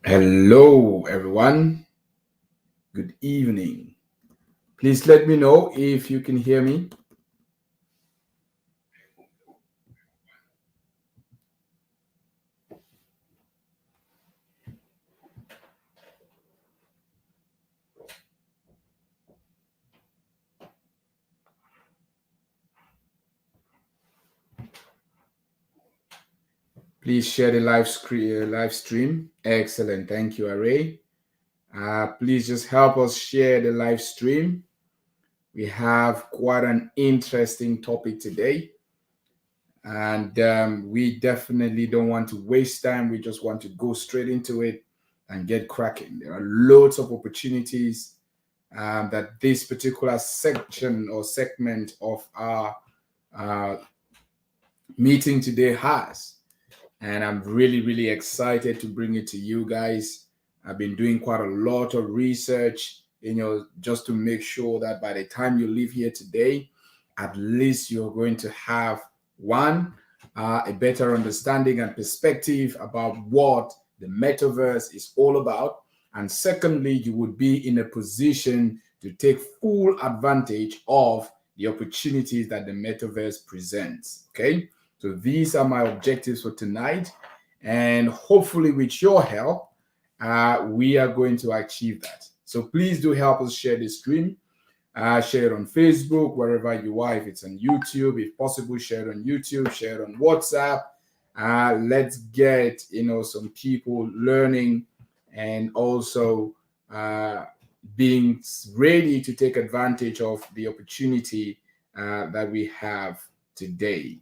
Hello, everyone. Good evening. Please let me know if you can hear me. Please share the live stream. Excellent. Thank you, Array. Please just help us share the live stream. We have quite an interesting topic today, and we definitely don't want to waste time. We just want to go straight into it and get cracking. There are loads of opportunities that this particular section or segment of our uh, meeting today has. And I'm really excited to bring it to you guys. I've been doing quite a lot of research, just to make sure that by the time you leave here today, at least you're going to have one, a better understanding and perspective about what the metaverse is all about. And secondly, you would be in a position to take full advantage of the opportunities that the metaverse presents. Okay. So these are my objectives for tonight. And hopefully, with your help, we are going to achieve that. So please do help us share this stream. Share it on Facebook, wherever you are. If it's on YouTube, if possible, share it on YouTube, share it on WhatsApp. Let's get some people learning and also being ready to take advantage of the opportunity that we have today.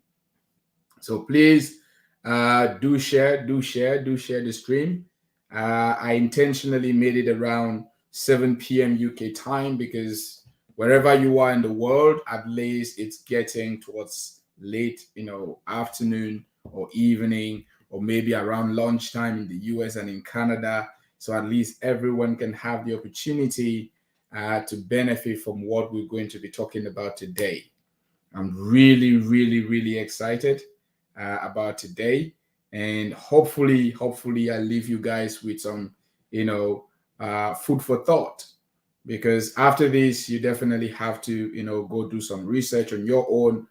So please do share the stream. I intentionally made it around 7 p.m. UK time because wherever you are in the world, at least it's getting towards late, afternoon or evening, or maybe around lunchtime in the US and in Canada. So at least everyone can have the opportunity to benefit from what we're going to be talking about today. I'm really excited about today, and hopefully I leave you guys with some food for thought, because after this you definitely have to go do some research on your own,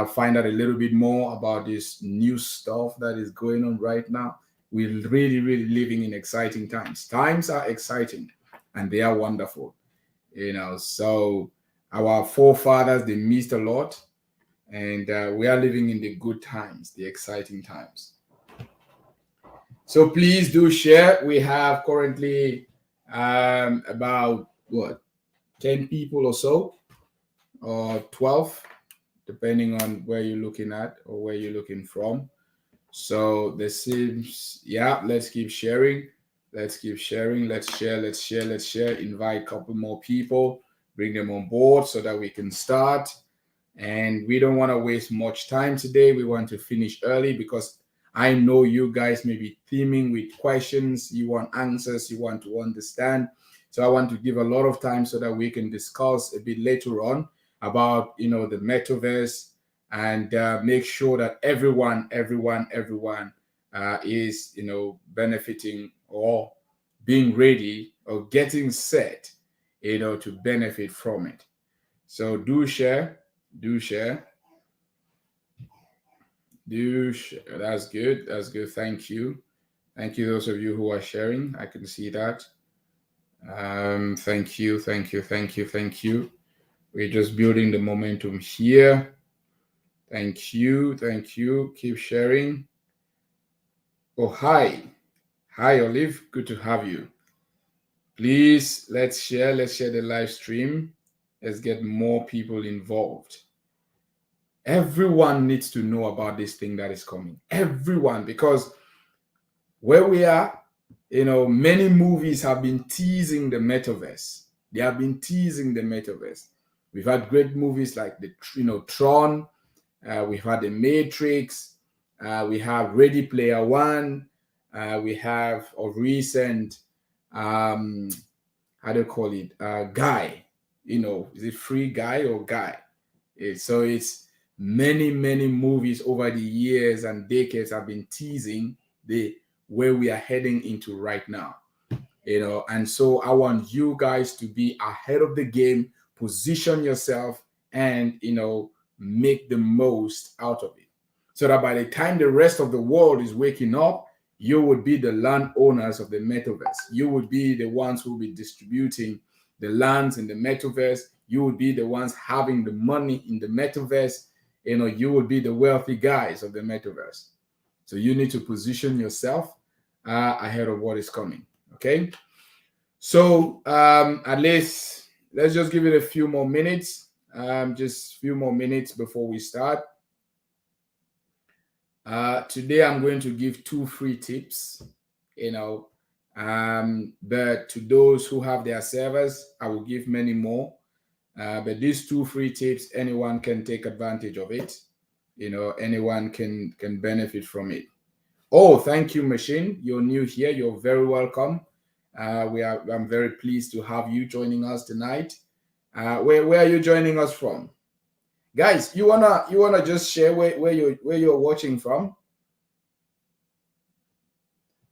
find out a little bit more about this new stuff that is going on right now. We're really living in exciting times are exciting and they are wonderful. So our forefathers, they missed a lot, and we are living in the good times, the exciting times. So please do share. We have currently about 10 people or so, or 12, depending on where you're looking at or where you're looking from. So this seems, yeah, let's keep sharing. Let's share. Invite a couple more people, bring them on board so that we can start. And we don't want to waste much time today. We want to finish early because I know you guys may be teeming with questions. You want answers, you want to understand. So I want to give a lot of time so that we can discuss a bit later on about the metaverse, and make sure that everyone is benefiting or being ready or getting set to benefit from it. So do share. That's good. Thank you. Those of you who are sharing. I can see that. Thank you. We're just building the momentum here. Thank you. Keep sharing. Oh, hi, Olive. Good to have you. Please, let's share the live stream. Let's get more people involved. Everyone needs to know about this thing that is coming. Everyone, because where we are, many movies have been teasing the metaverse. They have been teasing the metaverse. We've had great movies like Tron. We've had The Matrix. We have Ready Player One. We have of recent, how do you call it? Guy. Is it Free Guy or Guy? So it's many movies over the years and decades have been teasing the where we are heading into right now. And so I want you guys to be ahead of the game, position yourself, and make the most out of it, so that by the time the rest of the world is waking up, you would be the landowners of the metaverse. You would be the ones who will be distributing the lands in the metaverse. You would be the ones having the money in the metaverse. You would be the wealthy guys of the metaverse. So you need to position yourself ahead of what is coming. Okay. So at least let's just give it a few more minutes. Just a few more minutes before we start. Today I'm going to give 2 free tips. But to those who have their servers, I will give many more. But these 2 free tips, anyone can take advantage of it. Anyone can benefit from it. Oh, thank you, Machine. You're new here. You're very welcome. I'm very pleased to have you joining us tonight. Where are you joining us from, guys? You wanna just share where you're watching from?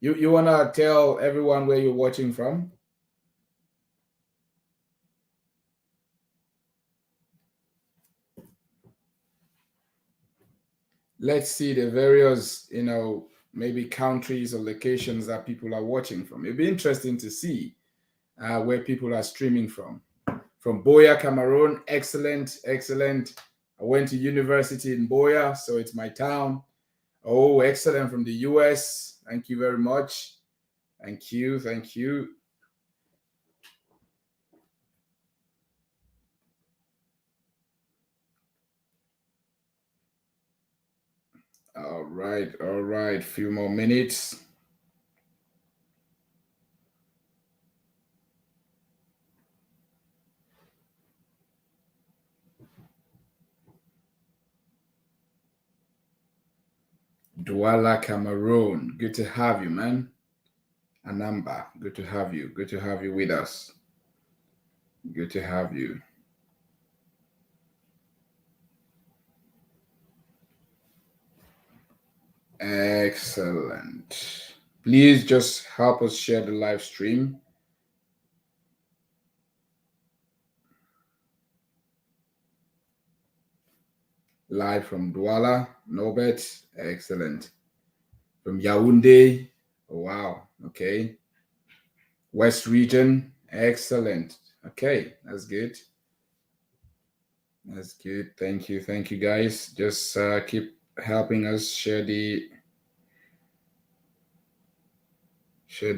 You wanna tell everyone where you're watching from? Let's see the various maybe countries or locations that people are watching from. It'd be interesting to see where people are streaming from. From Boya, Cameroon, excellent. I went to university in Boya, so it's my town. Oh, excellent. From the US, thank you very much. Thank you. All right. Few more minutes. Douala, Cameroon. Good to have you, man. Anamba, good to have you. Good to have you with us. Good to have you. Excellent. Please just help us share the live stream. Live from Douala, Norbert. Excellent. From Yaoundé. Oh, wow. Okay. West region. Excellent. Okay, that's good. That's good. Thank you, guys. Just keep helping us share the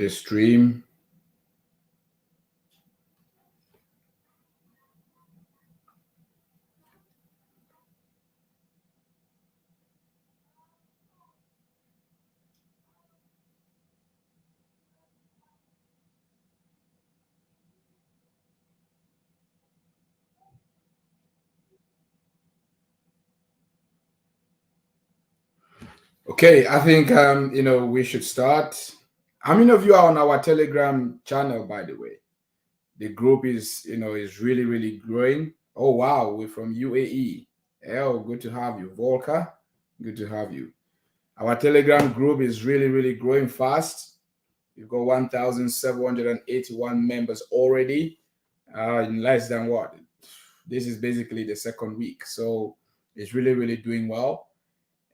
stream. Okay, I think we should start. How many of you are on our Telegram channel, by the way? The group is really growing. Oh wow, we're from UAE. Oh, good to have you. Volker, good to have you. Our Telegram group is really growing fast. We've got 1,781 members already in less than what? This is basically the second week. So it's really doing well.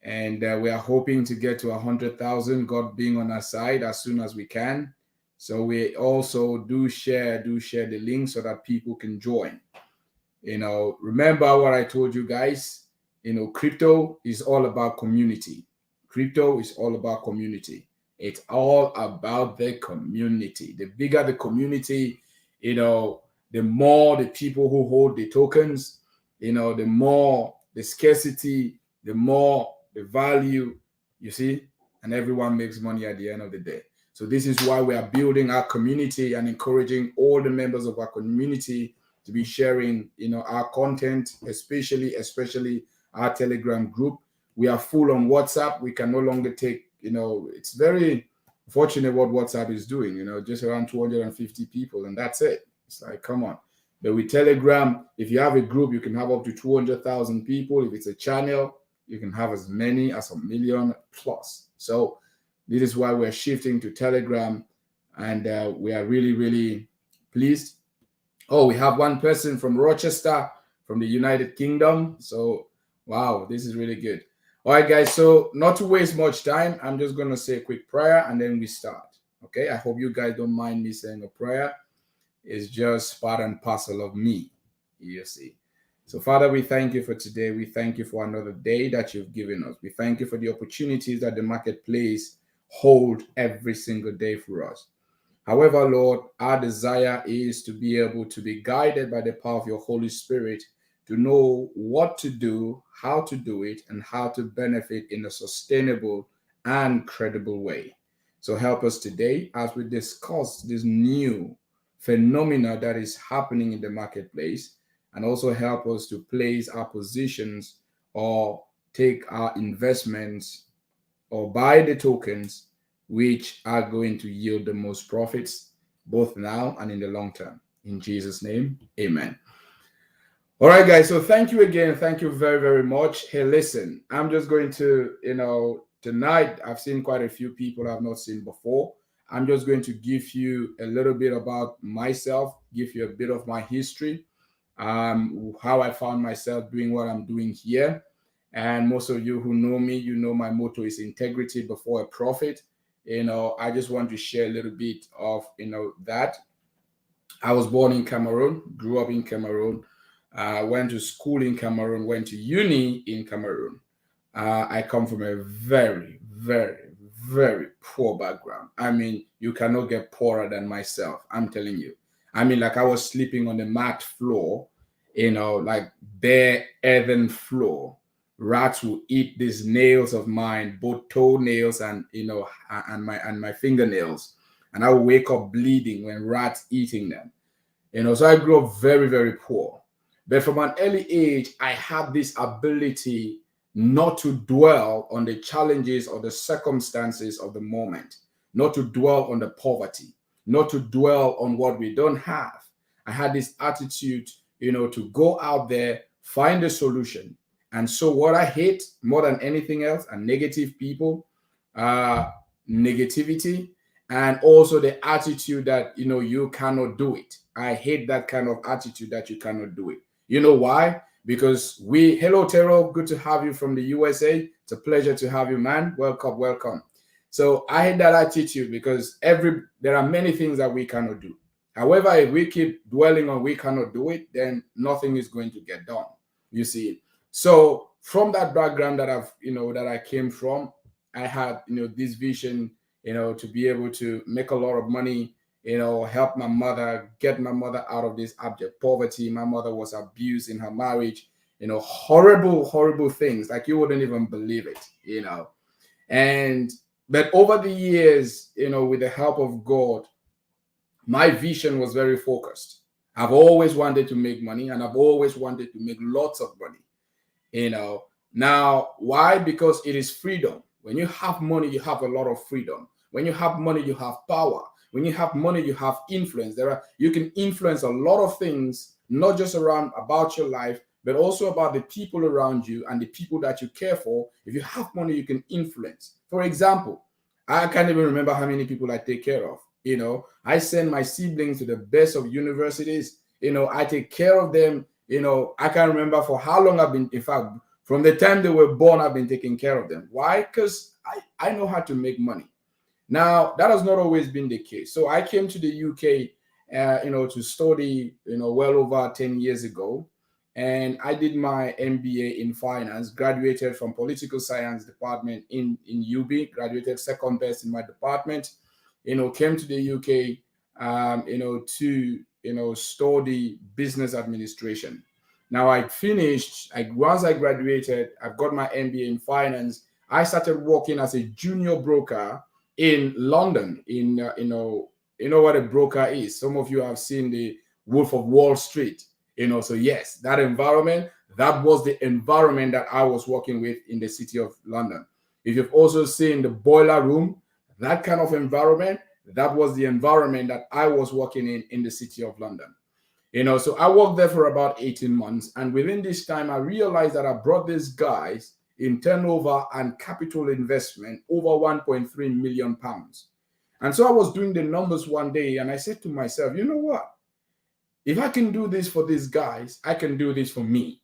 And we are hoping to get to 100,000, God being on our side, as soon as we can. So we also do share the link so that people can join. Remember what I told you guys. Crypto is all about community. Crypto is all about community. It's all about the community. The bigger the community, the more the people who hold the tokens, the more the scarcity, the more the value, you see, and everyone makes money at the end of the day. So this is why we are building our community and encouraging all the members of our community to be sharing, our content, especially our Telegram group. We are full on WhatsApp. We can no longer take, it's very fortunate what WhatsApp is doing, just around 250 people, and that's it. It's like, come on. But with Telegram, if you have a group, you can have up to 200,000 people. If it's a channel, you can have as many as 1 million plus. So This is why we're shifting to Telegram, and we are really, really pleased. Oh, we have one person from Rochester, from the United Kingdom. So, wow, this is really good. All right, guys. So, not to waste much time, I'm just going to say a quick prayer and then we start. Okay. I hope you guys don't mind me saying a prayer. It's just part and parcel of me, you see. So, Father, we thank you for today. We thank you for another day that you've given us. We thank you for the opportunities that the marketplace hold every single day for us. However, Lord, our desire is to be able to be guided by the power of your Holy Spirit to know what to do, how to do it, and how to benefit in a sustainable and credible way. So help us today as we discuss this new phenomena that is happening in the marketplace, and also help us to place our positions or take our investments or buy the tokens which are going to yield the most profits both now and in the long term. In Jesus' name, amen. All right, guys. So thank you again. Thank you very, very much. Hey, listen, I'm just going to, tonight I've seen quite a few people I've not seen before. I'm just going to give you a little bit about myself, give you a bit of my history, how I found myself doing what I'm doing here. And most of you who know me, you know my motto is integrity before a profit. I just want to share a little bit of, that. I was born in Cameroon, grew up in Cameroon, went to school in Cameroon, went to uni in Cameroon. I come from a very, very, very poor background. I mean, you cannot get poorer than myself. I'm telling you. I mean, like I was sleeping on the mat floor, like bare earthen floor. Rats will eat these nails of mine, both toenails and my fingernails, and I will wake up bleeding when rats eating them. So I grew up very, very poor. But from an early age, I had this ability not to dwell on the challenges or the circumstances of the moment, not to dwell on the poverty, not to dwell on what we don't have. I had this attitude, to go out there, find a solution. And so what I hate more than anything else are negative people, negativity, and also the attitude that, you cannot do it. I hate that kind of attitude that you cannot do it. You know why? Because hello, Terrell, good to have you from the USA. It's a pleasure to have you, man. Welcome, welcome. So I hate that attitude because there are many things that we cannot do. However, if we keep dwelling on we cannot do it, then nothing is going to get done. You see. So from that background that that I came from, I had, this vision, to be able to make a lot of money, help my mother, get my mother out of this abject poverty. My mother was abused in her marriage, horrible, horrible things. Like you wouldn't even believe it, but over the years, with the help of God, my vision was very focused. I've always wanted to make money and I've always wanted to make lots of money. Now why? Because it is freedom. When you have money, you have a lot of freedom. When you have money, you have power. When you have money, you have influence. You can influence a lot of things, not just about your life, but also about the people around you and the people that you care for. If you have money, you can influence. For example, I can't even remember how many people I take care of. I send my siblings to the best of universities. I take care of them. I can't remember for how long I've been, in fact, from the time they were born, I've been taking care of them. Why? Because I know how to make money. Now, that has not always been the case. So I came to the UK, to study, well over 10 years ago. And I did my MBA in finance, graduated from political science department in UB, graduated second best in my department, came to the UK, to, study business administration. Now once I graduated, I've got my MBA in finance. I started working as a junior broker in London. You know what a broker is. Some of you have seen the Wolf of Wall Street. So yes, that was the environment that I was working with in the city of London. If you've also seen the boiler room, that kind of environment, that was the environment that I was working in the city of London. So I worked there for about 18 months. And within this time, I realized that I brought these guys, in turnover and capital investment over 1.3 million pounds. And so I was doing the numbers one day and I said to myself, you know what? If I can do this for these guys, I can do this for me.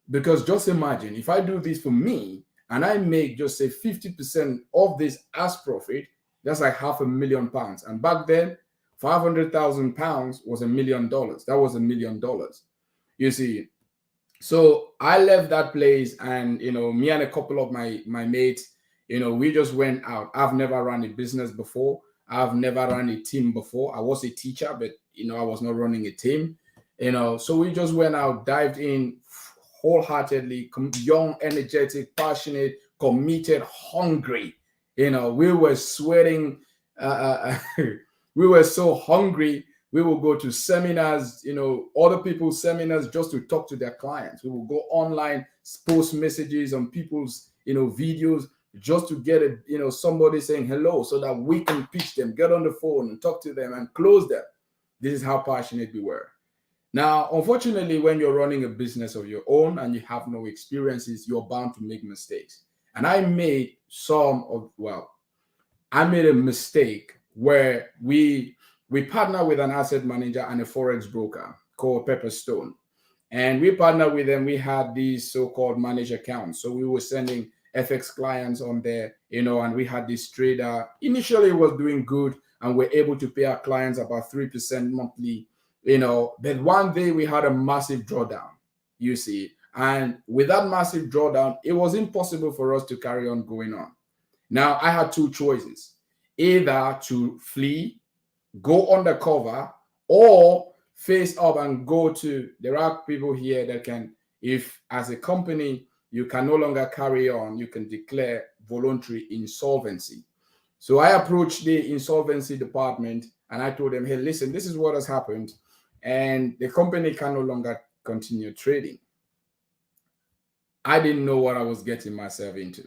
Because just imagine if I do this for me and I make just say 50% of this as profit, that's like £500,000. And back then, £500,000 was $1 million. That was $1 million. You see, so I left that place, and me and a couple of my mates, we just went out. I've never run a business before. I've never run a team before. I was a teacher, but I was not running a team. So we just went out, dived in wholeheartedly, young, energetic, passionate, committed, hungry. We were sweating. We were so hungry. We will go to seminars, other people's seminars, just to talk to their clients. We will go online, post messages on people's, videos, just to get somebody saying hello, so that we can pitch them, get on the phone and talk to them and close them. This is how passionate we were. Now, unfortunately, when you're running a business of your own and you have no experiences, you're bound to make mistakes. And I made I made a mistake where we partnered with an asset manager and a forex broker called Pepperstone. And we partnered with them. We had these so-called managed accounts. So we were sending FX clients on there, and we had this trader. Initially, it was doing good, and we're able to pay our clients about 3% monthly, But one day we had a massive drawdown, you see. And with that massive drawdown, it was impossible for us to carry on going on. Now, I had two choices: either to flee, go undercover, or face up and go to, there are people here that can, if as a company you can no longer carry on, you can declare voluntary insolvency. So I approached the insolvency department and I told them, hey, listen, this is what has happened, and the company can no longer continue trading. I didn't know what I was getting myself into.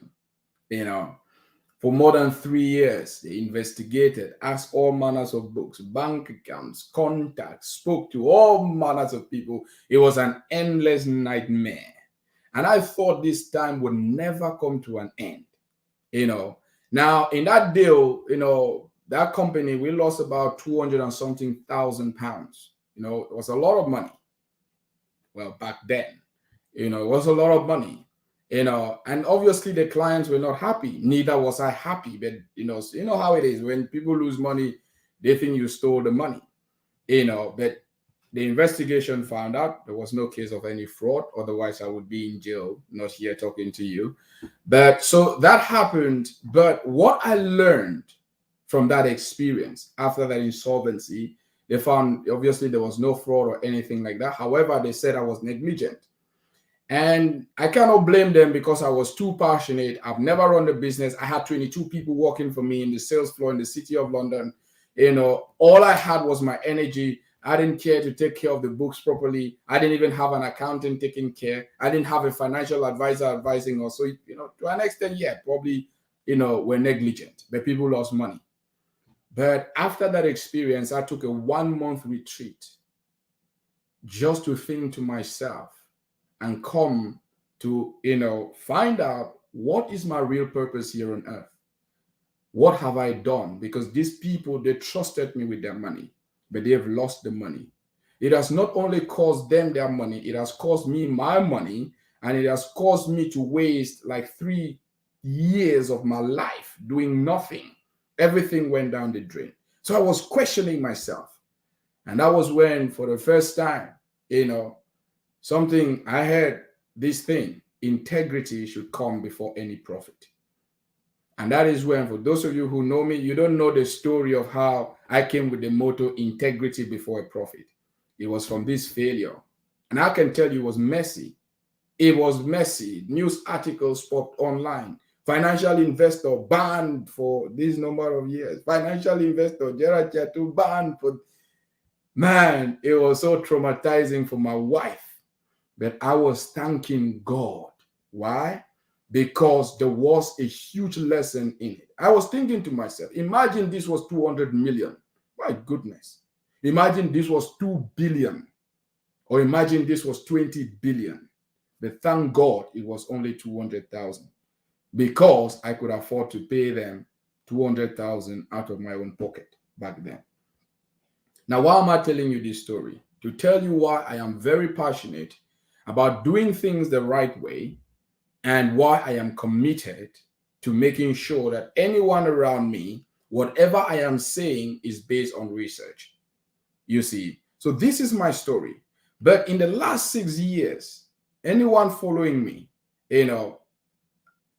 For more than 3 years, they investigated, asked all manners of books, bank accounts, contacts, spoke to all manners of people. It was an endless nightmare. And I thought this time would never come to an end. Now, in that deal, that company, we lost about 200 and something thousand pounds. It was a lot of money. Well, back then, it was a lot of money. And obviously the clients were not happy. Neither was I happy. But you know how it is when people lose money, they think you stole the money. But the investigation found out there was no case of any fraud. Otherwise, I would be in jail, not here talking to you. But so that happened. But what I learned from that experience after that insolvency, they found obviously there was no fraud or anything like that. However, they said I was negligent. And I cannot blame them because I was too passionate. I've never run a business. I had 22 people working for me in the sales floor in the city of London. All I had was my energy. I didn't care to take care of the books properly. I didn't even have an accountant taking care. I didn't have a financial advisor advising us. So, to an extent, yeah, probably, we're negligent, but people lost money. But after that experience, I took a 1-month retreat just to think to myself and come to, find out what is my real purpose here on earth. What have I done? Because these people, they trusted me with their money, but they have lost the money. It has not only cost them their money, it has cost me my money, and it has caused me to waste like 3 years of my life doing nothing. Everything went down the drain. So I was questioning myself. And that was when, for the first time, something I heard this thing: integrity should come before any profit. And that is when, for those of you who know me, you don't know the story of how I came with the motto, integrity before a profit. It was from this failure. And I can tell you it was messy. It was messy. News articles popped online. Financial investor banned for this number of years. Financial investor Gerard Chatu banned for... Man, it was so traumatizing for my wife. But I was thanking God. Why? Because there was a huge lesson in it. I was thinking to myself, imagine this was 200 million. My goodness. Imagine this was 2 billion. Or imagine this was 20 billion. But thank God it was only 200,000 because I could afford to pay them 200,000 out of my own pocket back then. Now, why am I telling you this story? To tell you why I am very passionate about doing things the right way and why I am committed to making sure that anyone around me, whatever I am saying, is based on research. You see, so this is my story. But in the last 6 years, anyone following me, no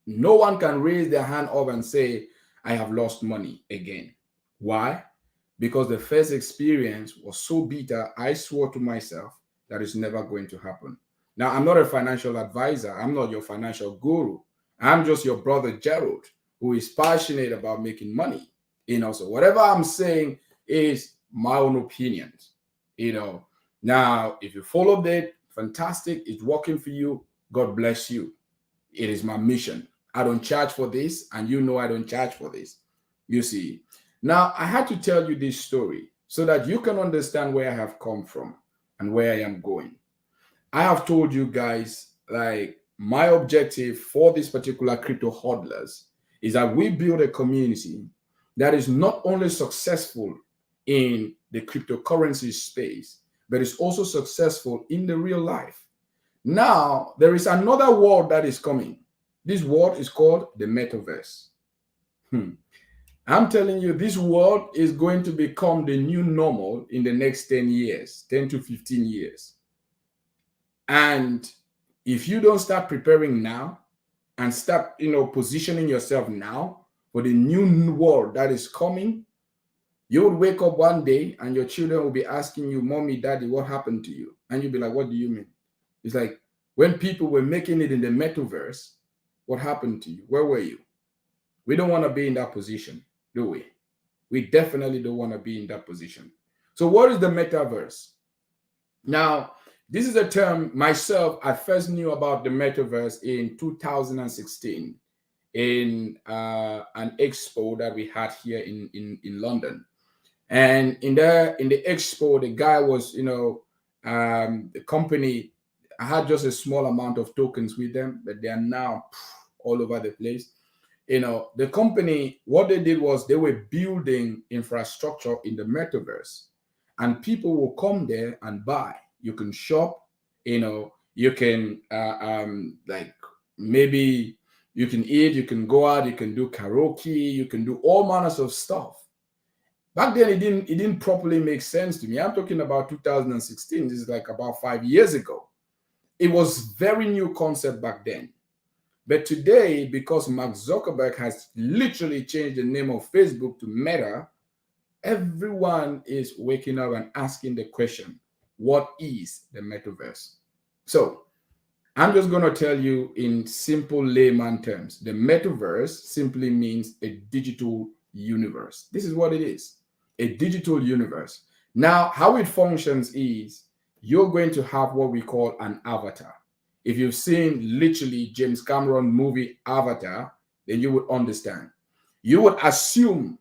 one can raise their hand up and say, I have lost money again. Why? Because the first experience was so bitter, I swore to myself that it's never going to happen. Now, I'm not a financial advisor. I'm not your financial guru. I'm just your brother Gerald, who is passionate about making money. So whatever I'm saying is my own opinions. Now, if you follow that, fantastic. It's working for you. God bless you. It is my mission. I don't charge for this, and I don't charge for this. You see. Now, I had to tell you this story so that you can understand where I have come from and where I am going. I have told you guys, like, my objective for this particular crypto hodlers is that we build a community that is not only successful in the cryptocurrency space, but is also successful in the real life. Now, there is another world that is coming. This world is called the MetaVerse. I'm telling you, this world is going to become the new normal in the next 10 years, 10 to 15 years. And if you don't start preparing now and start, positioning yourself now for the new world that is coming, you would wake up one day and your children will be asking you, Mommy, Daddy, what happened to you? And you'll be like, what do you mean? It's like, when people were making it in the MetaVerse, what happened to you? Where were you? We don't want to be in that position, do we? We definitely don't want to be in that position. So what is the MetaVerse? Now, this is a term myself, I first knew about the MetaVerse in 2016 in an expo that we had here in London. And in the expo, the guy was, the company, I had just a small amount of tokens with them, but they are now all over the place. The company, what they did was they were building infrastructure in the MetaVerse, and people will come there and buy. You can shop, you can like maybe you can eat, you can go out, you can do karaoke, you can do all manners of stuff. Back then, it didn't properly make sense to me. I'm talking about 2016. This is like about 5 years ago. It was very new concept back then. But today, because Mark Zuckerberg has literally changed the name of Facebook to Meta, everyone is waking up and asking the question, what is the MetaVerse? So I'm just going to tell you in simple layman terms. The MetaVerse simply means a digital universe. This is what it is, a digital universe. Now, how it functions is you're going to have what we call an avatar. If you've seen literally James Cameron movie Avatar, then you would understand. You would assume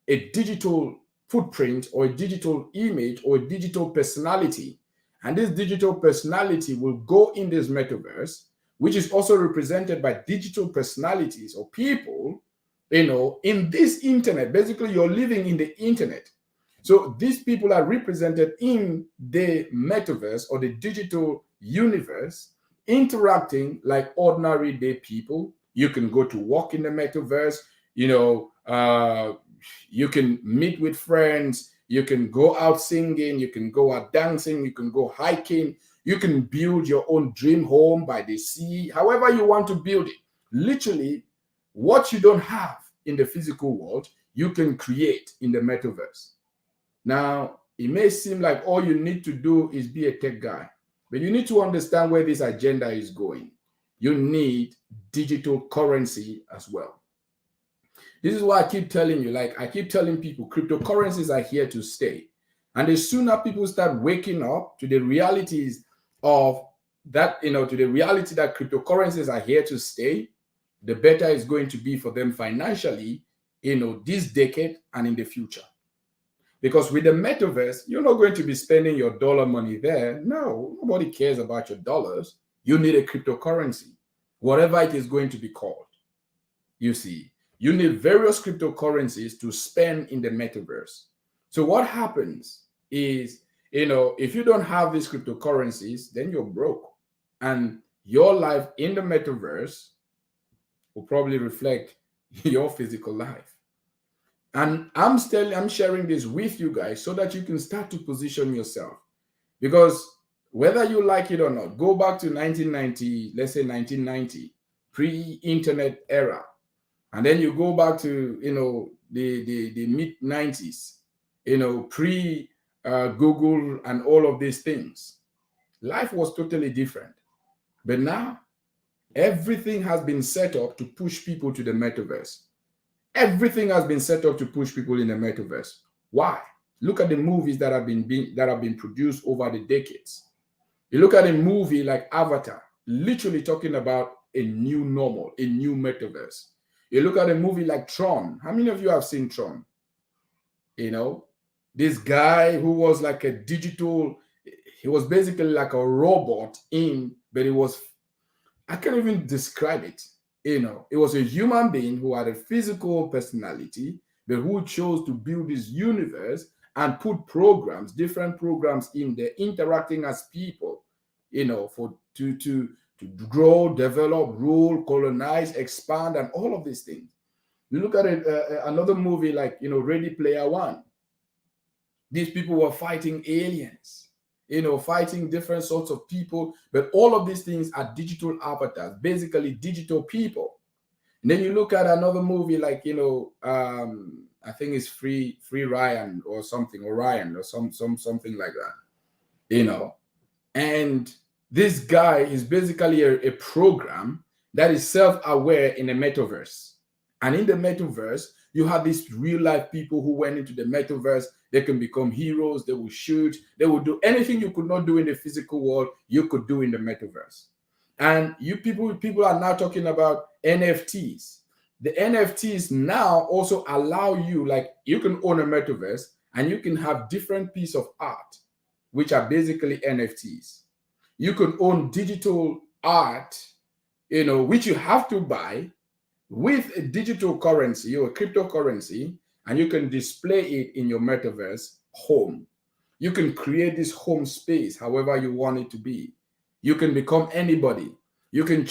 a digital footprint or a digital image or a digital personality. And this digital personality will go in this MetaVerse, which is also represented by digital personalities or people, in this internet. Basically, you're living in the internet. So these people are represented in the MetaVerse or the digital universe, interacting like ordinary day people. You can go to work in the MetaVerse, you can meet with friends, you can go out singing, you can go out dancing, you can go hiking, you can build your own dream home by the sea, however you want to build it. Literally, what you don't have in the physical world, you can create in the MetaVerse. Now, it may seem like all you need to do is be a tech guy, but you need to understand where this agenda is going. You need digital currency as well. This is why I keep telling you, I keep telling people, cryptocurrencies are here to stay. And the sooner people start waking up to the realities of that, to the reality that cryptocurrencies are here to stay, the better it's going to be for them financially, this decade and in the future. Because with the MetaVerse, you're not going to be spending your dollar money there. No, nobody cares about your dollars. You need a cryptocurrency, whatever it is going to be called. You see, you need various cryptocurrencies to spend in the metaverse. So what happens is, if you don't have these cryptocurrencies, then you're broke. And your life in the metaverse will probably reflect your physical life. And I'm sharing this with you guys so that you can start to position yourself. Because whether you like it or not, go back to 1990, let's say 1990, pre-internet era. And then you go back to, the mid 90s, pre Google and all of these things. Life was totally different. But now everything has been set up to push people to the metaverse. Everything has been set up to push people in the metaverse. Why? Look at the movies that have been produced over the decades. You look at a movie like Avatar, literally talking about a new normal, a new metaverse. You look at a movie like Tron. How many of you have seen Tron? This guy who was like a digital, he was basically like a robot but I can't even describe it. It was a human being who had a physical personality, but who chose to build this universe and put different programs in there, interacting as people, to grow, develop, rule, colonize, expand, and all of these things. You look at another movie like, Ready Player One. These people were fighting aliens, fighting different sorts of people, but all of these things are digital avatars, basically digital people. And then you look at another movie like, I think it's Free Ryan or something, Orion or something like that, and this guy is basically a program that is self-aware in the metaverse. And in the metaverse, you have these real life people who went into the metaverse. They can become heroes. They will shoot. They will do anything you could not do in the physical world, you could do in the metaverse. And people are now talking about NFTs. The NFTs now also allow you, like, you can own a metaverse and you can have different pieces of art, which are basically NFTs. You can own digital art, which you have to buy with a digital currency or a cryptocurrency, and you can display it in your metaverse home. You can create this home space however you want it to be. You can become anybody. You can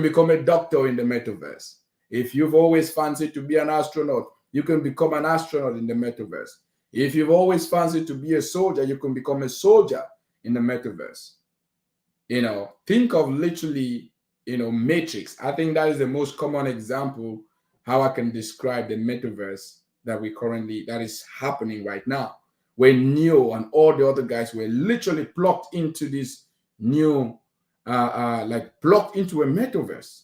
become a doctor in the metaverse. If you've always fancied to be an astronaut, you can become an astronaut in the metaverse. If you've always fancied to be a soldier, you can become a soldier in the metaverse. Think of literally, Matrix. I think that is the most common example how I can describe the metaverse that is happening right now, where Neo and all the other guys were literally plugged into this new, plugged into a metaverse,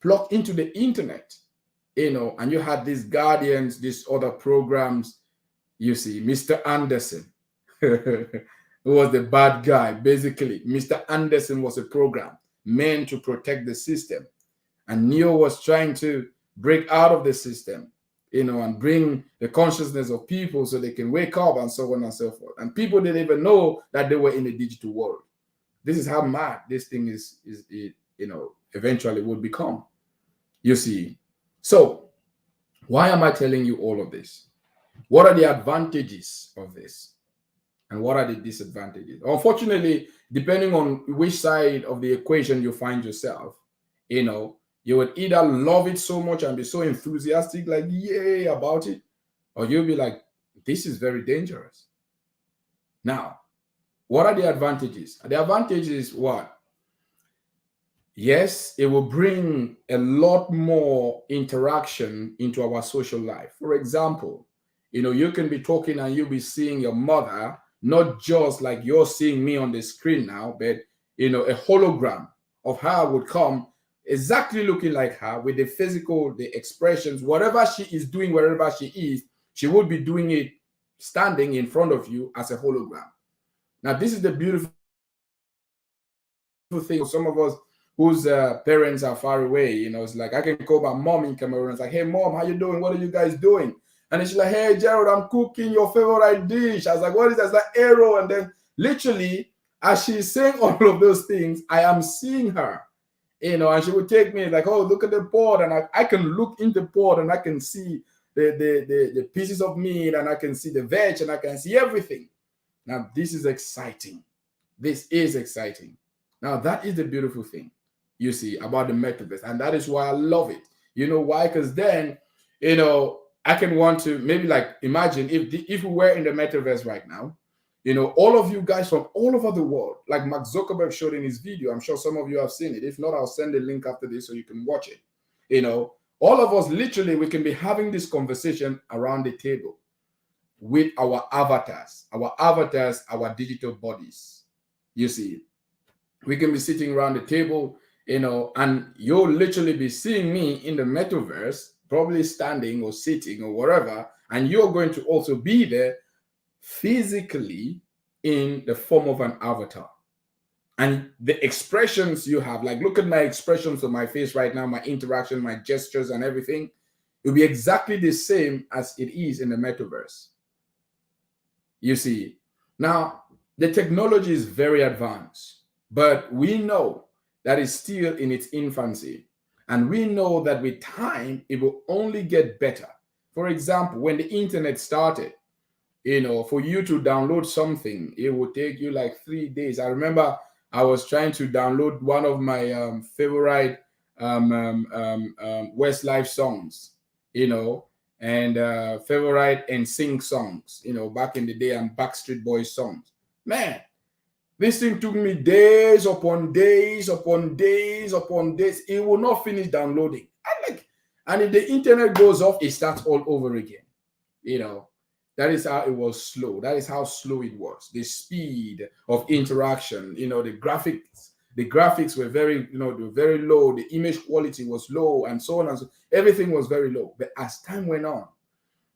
plugged into the internet, and you had these Guardians, these other programs. You see, Mr. Anderson, who was the bad guy. Basically, Mr. Anderson was a program meant to protect the system. And Neo was trying to break out of the system, and bring the consciousness of people so they can wake up and so on and so forth. And people didn't even know that they were in a digital world. This is how mad this thing is eventually would become. You see. So why am I telling you all of this? What are the advantages of this? And what are the disadvantages? Unfortunately, depending on which side of the equation you find yourself, you would either love it so much and be so enthusiastic, like, yay, about it, or you'll be like, this is very dangerous. Now, what are the advantages? The advantage is what? Yes, it will bring a lot more interaction into our social life. For example, you can be talking and you'll be seeing your mother, not just like you're seeing me on the screen now, but a hologram of her would come exactly looking like her, with the expressions, whatever she is doing, wherever she is, she would be doing it standing in front of you as a hologram. Now, this is the beautiful thing. Some of us whose parents are far away, it's like I can call my mom in Cameroon. It's like, hey, mom, how you doing? What are you guys doing? And she's like, hey, Gerald, I'm cooking your favorite dish. I was like, what is that? It's like arrow. And then literally, as she's saying all of those things, I am seeing her, and she would take me like, oh, look at the board, and I can look in the board and I can see the pieces of meat, and I can see the veg, and I can see everything. Now, this is exciting. This is exciting. Now, that is the beautiful thing, you see, about the metaverse. And that is why I love it. You know why? Because then, I can want to maybe like imagine if we were in the metaverse right now, all of you guys from all over the world, like Mark Zuckerberg showed in his video. I'm sure some of you have seen it. If not, I'll send a link after this so you can watch it. All of us literally, we can be having this conversation around the table with our avatars, our digital bodies. You see, we can be sitting around the table, and you'll literally be seeing me in the metaverse, probably standing or sitting or whatever, and you're going to also be there physically in the form of an avatar. And the expressions you have, like look at my expressions on my face right now, my interaction, my gestures and everything, it'll be exactly the same as it is in the metaverse. You see, now the technology is very advanced, but we know that it's still in its infancy. And we know that with time, it will only get better. For example, when the internet started, for you to download something, it would take you like 3 days. I remember I was trying to download one of my favorite Westlife songs, and favorite NSYNC songs, back in the day, and Backstreet Boys songs. Man, this thing took me days upon days upon days upon days. It will not finish downloading. And if the internet goes off, it starts all over again. That is how it was slow. That is how slow it was. The speed of interaction, the graphics were very, they were very low. The image quality was low, and so on and so. Everything was very low. But as time went on,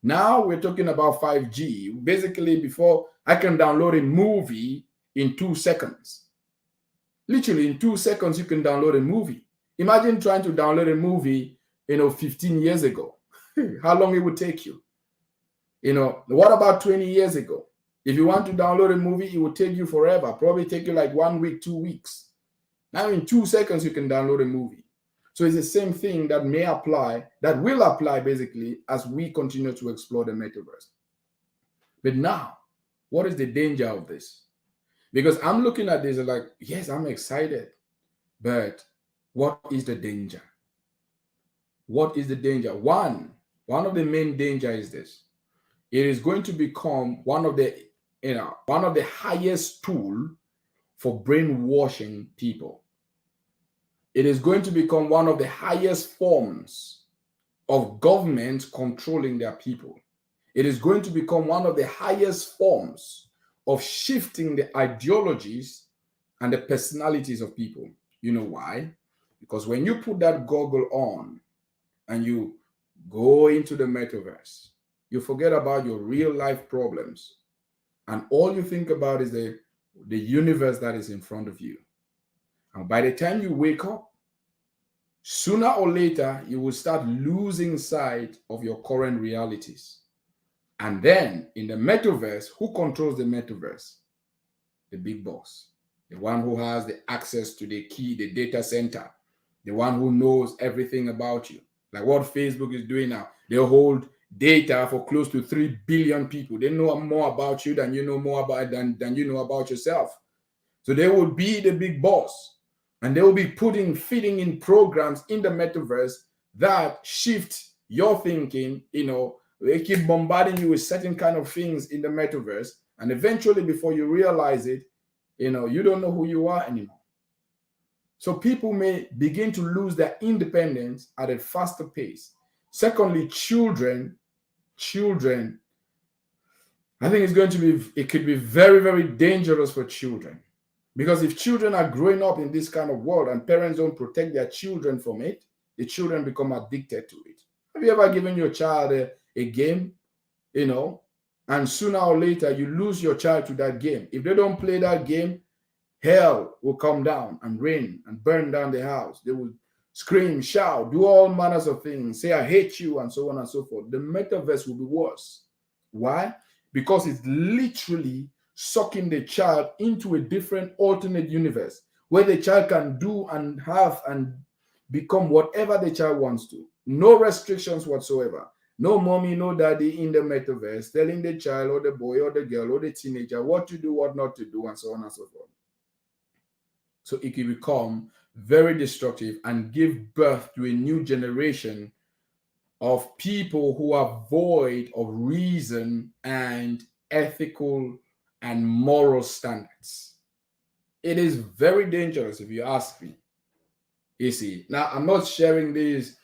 now we're talking about 5G. Basically, before I can download a movie in 2 seconds. Literally, in 2 seconds, you can download a movie. Imagine trying to download a movie, 15 years ago. How long it would take you? What about 20 years ago? If you want to download a movie, it would take you forever. Probably take you like 1 week, 2 weeks. Now in 2 seconds, you can download a movie. So it's the same thing that will apply basically as we continue to explore the metaverse. But now, what is the danger of this? Because I'm looking at this like, yes, I'm excited, but what is the danger? What is the danger? One of the main danger is this. It is going to become one of the highest tool for brainwashing people. It is going to become one of the highest forms of government controlling their people. It is going to become one of the highest forms of shifting the ideologies and the personalities of people. You know why? Because when you put that goggle on and you go into the metaverse, you forget about your real life problems, and all you think about is the universe that is in front of you. And by the time you wake up, sooner or later, you will start losing sight of your current realities. And then in the metaverse, who controls the metaverse? The big boss, the one who has the access to the key, the data center, the one who knows everything about you. Like what Facebook is doing now. They hold data for close to 3 billion people. They know more about you than you know more about than you know about yourself. So they will be the big boss, and they will be feeding in programs in the metaverse that shift your thinking. They keep bombarding you with certain kind of things in the metaverse, and eventually, before you realize it, you don't know who you are anymore. So people may begin to lose their independence at a faster pace. Secondly, children, I think it could be very, very dangerous for children. Because if children are growing up in this kind of world and parents don't protect their children from it, the children become addicted to it. Have you ever given your child a game, and sooner or later you lose your child to that game? If they don't play that game, hell will come down and rain and burn down the house. They will scream, shout, do all manners of things, say, I hate you, and so on and so forth. The metaverse will be worse. Why? Because it's literally sucking the child into a different alternate universe where the child can do and have and become whatever the child wants to. No restrictions whatsoever. No mommy, no daddy in the metaverse telling the child or the boy or the girl or the teenager what to do, what not to do, and so on and so forth. So it can become very destructive and give birth to a new generation of people who are void of reason and ethical and moral standards. It is very dangerous if you ask me. You see, now I'm not sharing this,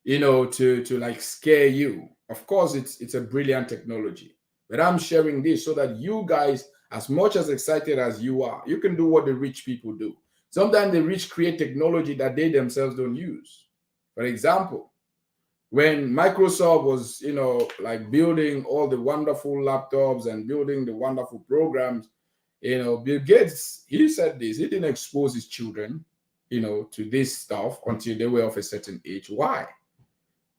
to like scare you. Of course, it's a brilliant technology, but I'm sharing this so that you guys, as much as excited as you are, you can do what the rich people do. Sometimes the rich create technology that they themselves don't use. For example, when Microsoft was, like building all the wonderful laptops and building the wonderful programs, Bill Gates, he said this, he didn't expose his children, to this stuff until they were of a certain age. Why?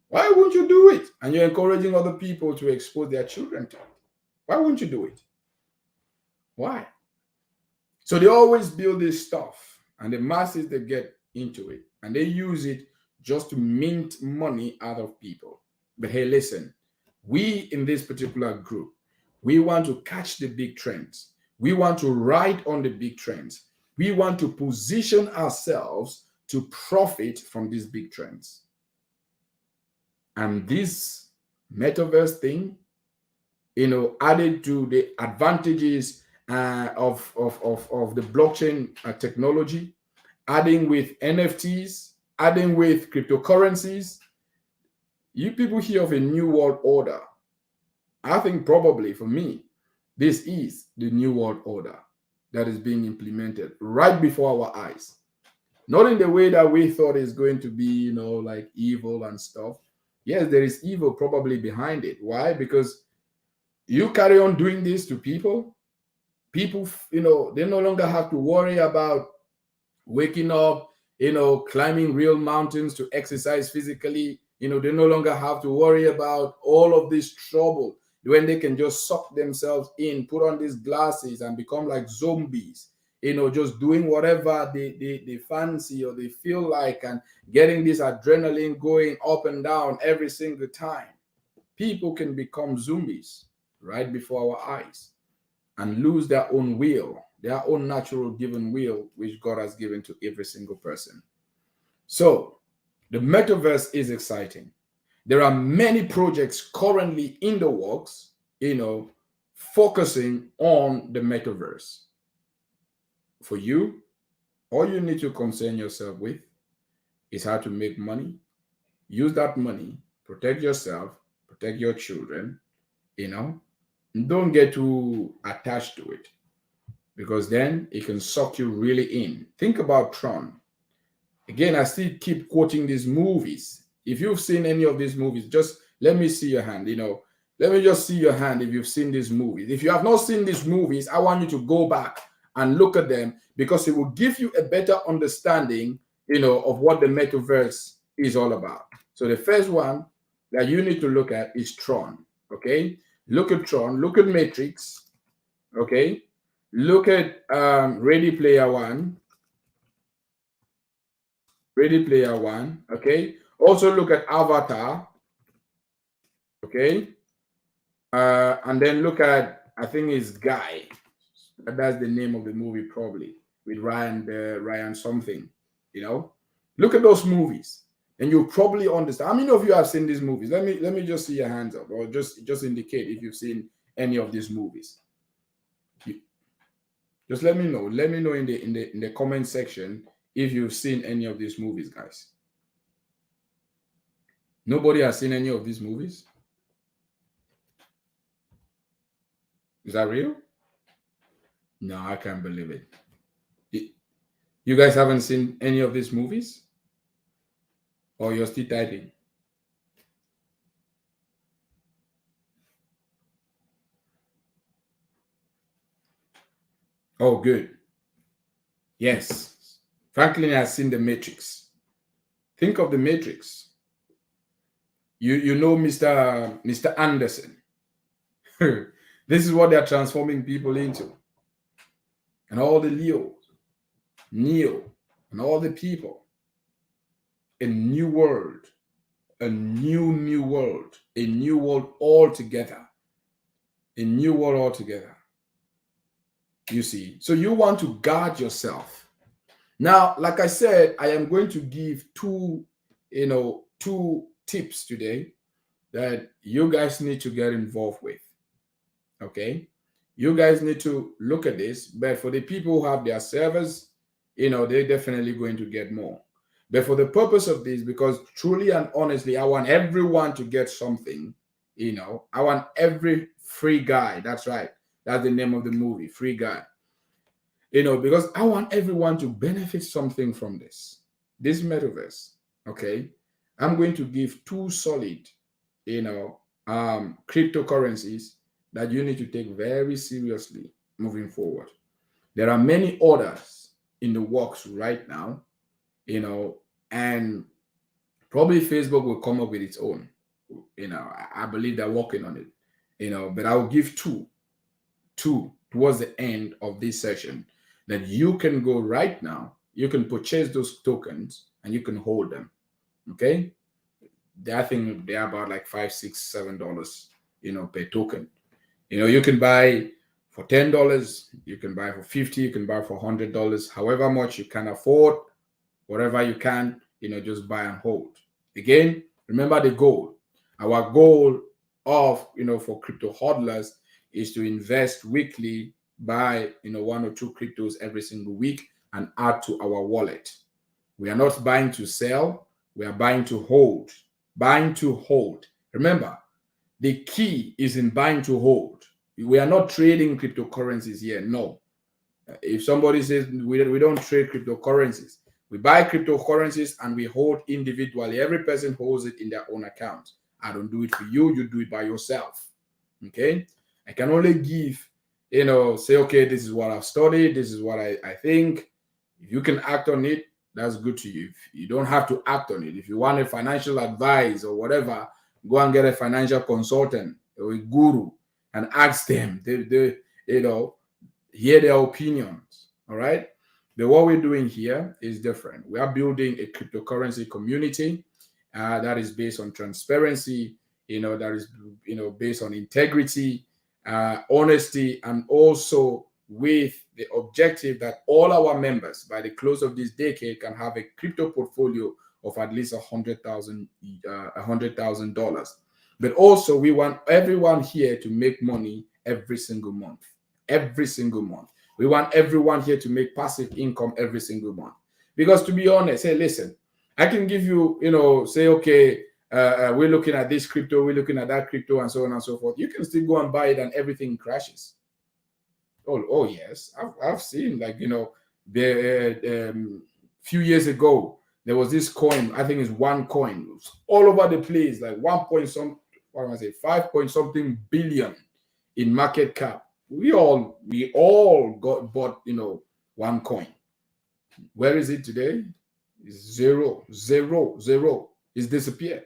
Why won't you do it? And you're encouraging other people to expose their children to it. Why won't you do it? Why? So they always build this stuff, and the masses, they get into it and they use it just to mint money out of people. But hey, listen, we in this particular group, we want to catch the big trends. We want to ride on the big trends. We want to position ourselves to profit from these big trends. And this metaverse thing, added to the advantages of the blockchain technology, adding with NFTs, adding with cryptocurrencies, you people hear of a new world order. I think probably for me, this is the new world order that is being implemented right before our eyes. Not in the way that we thought it's going to be, like evil and stuff. Yes, there is evil probably behind it. Why? Because you carry on doing this to people, they no longer have to worry about waking up, climbing real mountains to exercise physically. They no longer have to worry about all of this trouble when they can just suck themselves in, put on these glasses and become like zombies, just doing whatever they fancy or they feel like and getting this adrenaline going up and down every single time. People can become zombies right before our eyes and lose their own will, their own natural given will, which God has given to every single person. So the metaverse is exciting. There are many projects currently in the works, focusing on the metaverse. For you, all you need to concern yourself with is how to make money, use that money, protect yourself, protect your children, don't get too attached to it, because then it can suck you really in. Think about Tron. Again, I still keep quoting these movies. If you've seen any of these movies, just let me see your hand. Let me just see your hand if you've seen these movies. If you have not seen these movies, I want you to go back and look at them, because it will give you a better understanding, of what the metaverse is all about. So the first one that you need to look at is Tron. Okay, look at Tron. Look at Matrix. Okay, look at Ready Player One. Ready Player One. Okay. Also look at Avatar. Okay. And then look at, I think it's Guy. That's the name of the movie, probably, with Ryan something. Look at those movies, and you'll probably understand. How many of you have seen these movies? Let me just see your hands up, or just indicate if you've seen any of these movies. Just let me know. Let me know in the comment section if you've seen any of these movies, guys. Nobody has seen any of these movies? Is that real? No, I can't believe it. You guys haven't seen any of these movies? Or you're still typing? Oh, good. Yes. Franklin has seen The Matrix. Think of The Matrix. You know Mr. Anderson. This is what they're transforming people into. and all the Leos, Neo, and all the people. A new world, a new world, a new world altogether, a new world altogether. You see, so you want to guard yourself. Now, like I said, I am going to give two tips today that you guys need to get involved with. Okay, you guys need to look at this. But for the people who have their servers, they're definitely going to get more. But for the purpose of this, because truly and honestly, I want everyone to get something. I want every free guy. That's right. That's the name of the movie, Free Guy. Because I want everyone to benefit something from this metaverse. Okay, I'm going to give two solid, cryptocurrencies that you need to take very seriously moving forward. There are many others in the works right now, and probably Facebook will come up with its own. I believe they're working on it, but I'll give two towards the end of this session that you can go right now. You can purchase those tokens and you can hold them. Okay. I think they're about like $5, $6, $7, per token. You can buy for $10, you can buy for $50, you can buy for $100, however much you can afford, whatever you can, just buy and hold. Again, remember the goal. Our goal for crypto hodlers is to invest weekly, buy, one or two cryptos every single week and add to our wallet. We are not buying to sell. We are buying to hold. Buying to hold. Remember, the key is in buying to hold. We are not trading cryptocurrencies here. No. If somebody says we don't trade cryptocurrencies, we buy cryptocurrencies and we hold individually. Every person holds it in their own account. I don't do it for you. You do it by yourself. Okay? I can only give, say, okay, this is what I've studied. This is what I think. If you can act on it, that's good to you. If you don't have to act on it. If you want a financial advice or whatever, go and get a financial consultant or a guru and ask them. They hear their opinions. All right. But what we're doing here is different. We are building a cryptocurrency community that is based on transparency, that is, based on integrity, honesty, and also with the objective that all our members by the close of this decade can have a crypto portfolio of at least $100,000. But also we want everyone here to make money every single month. Every single month. We want everyone here to make passive income every single month. Because to be honest, hey, listen, I can give you, say, okay, we're looking at this crypto, we're looking at that crypto, and so on and so forth. You can still go and buy it and everything crashes. Oh yes. I've seen, like, few years ago, there was this coin, I think it's OneCoin. It was all over the place, like 5 point something billion in market cap. We all bought, OneCoin. Where is it today? It's zero. It's disappeared.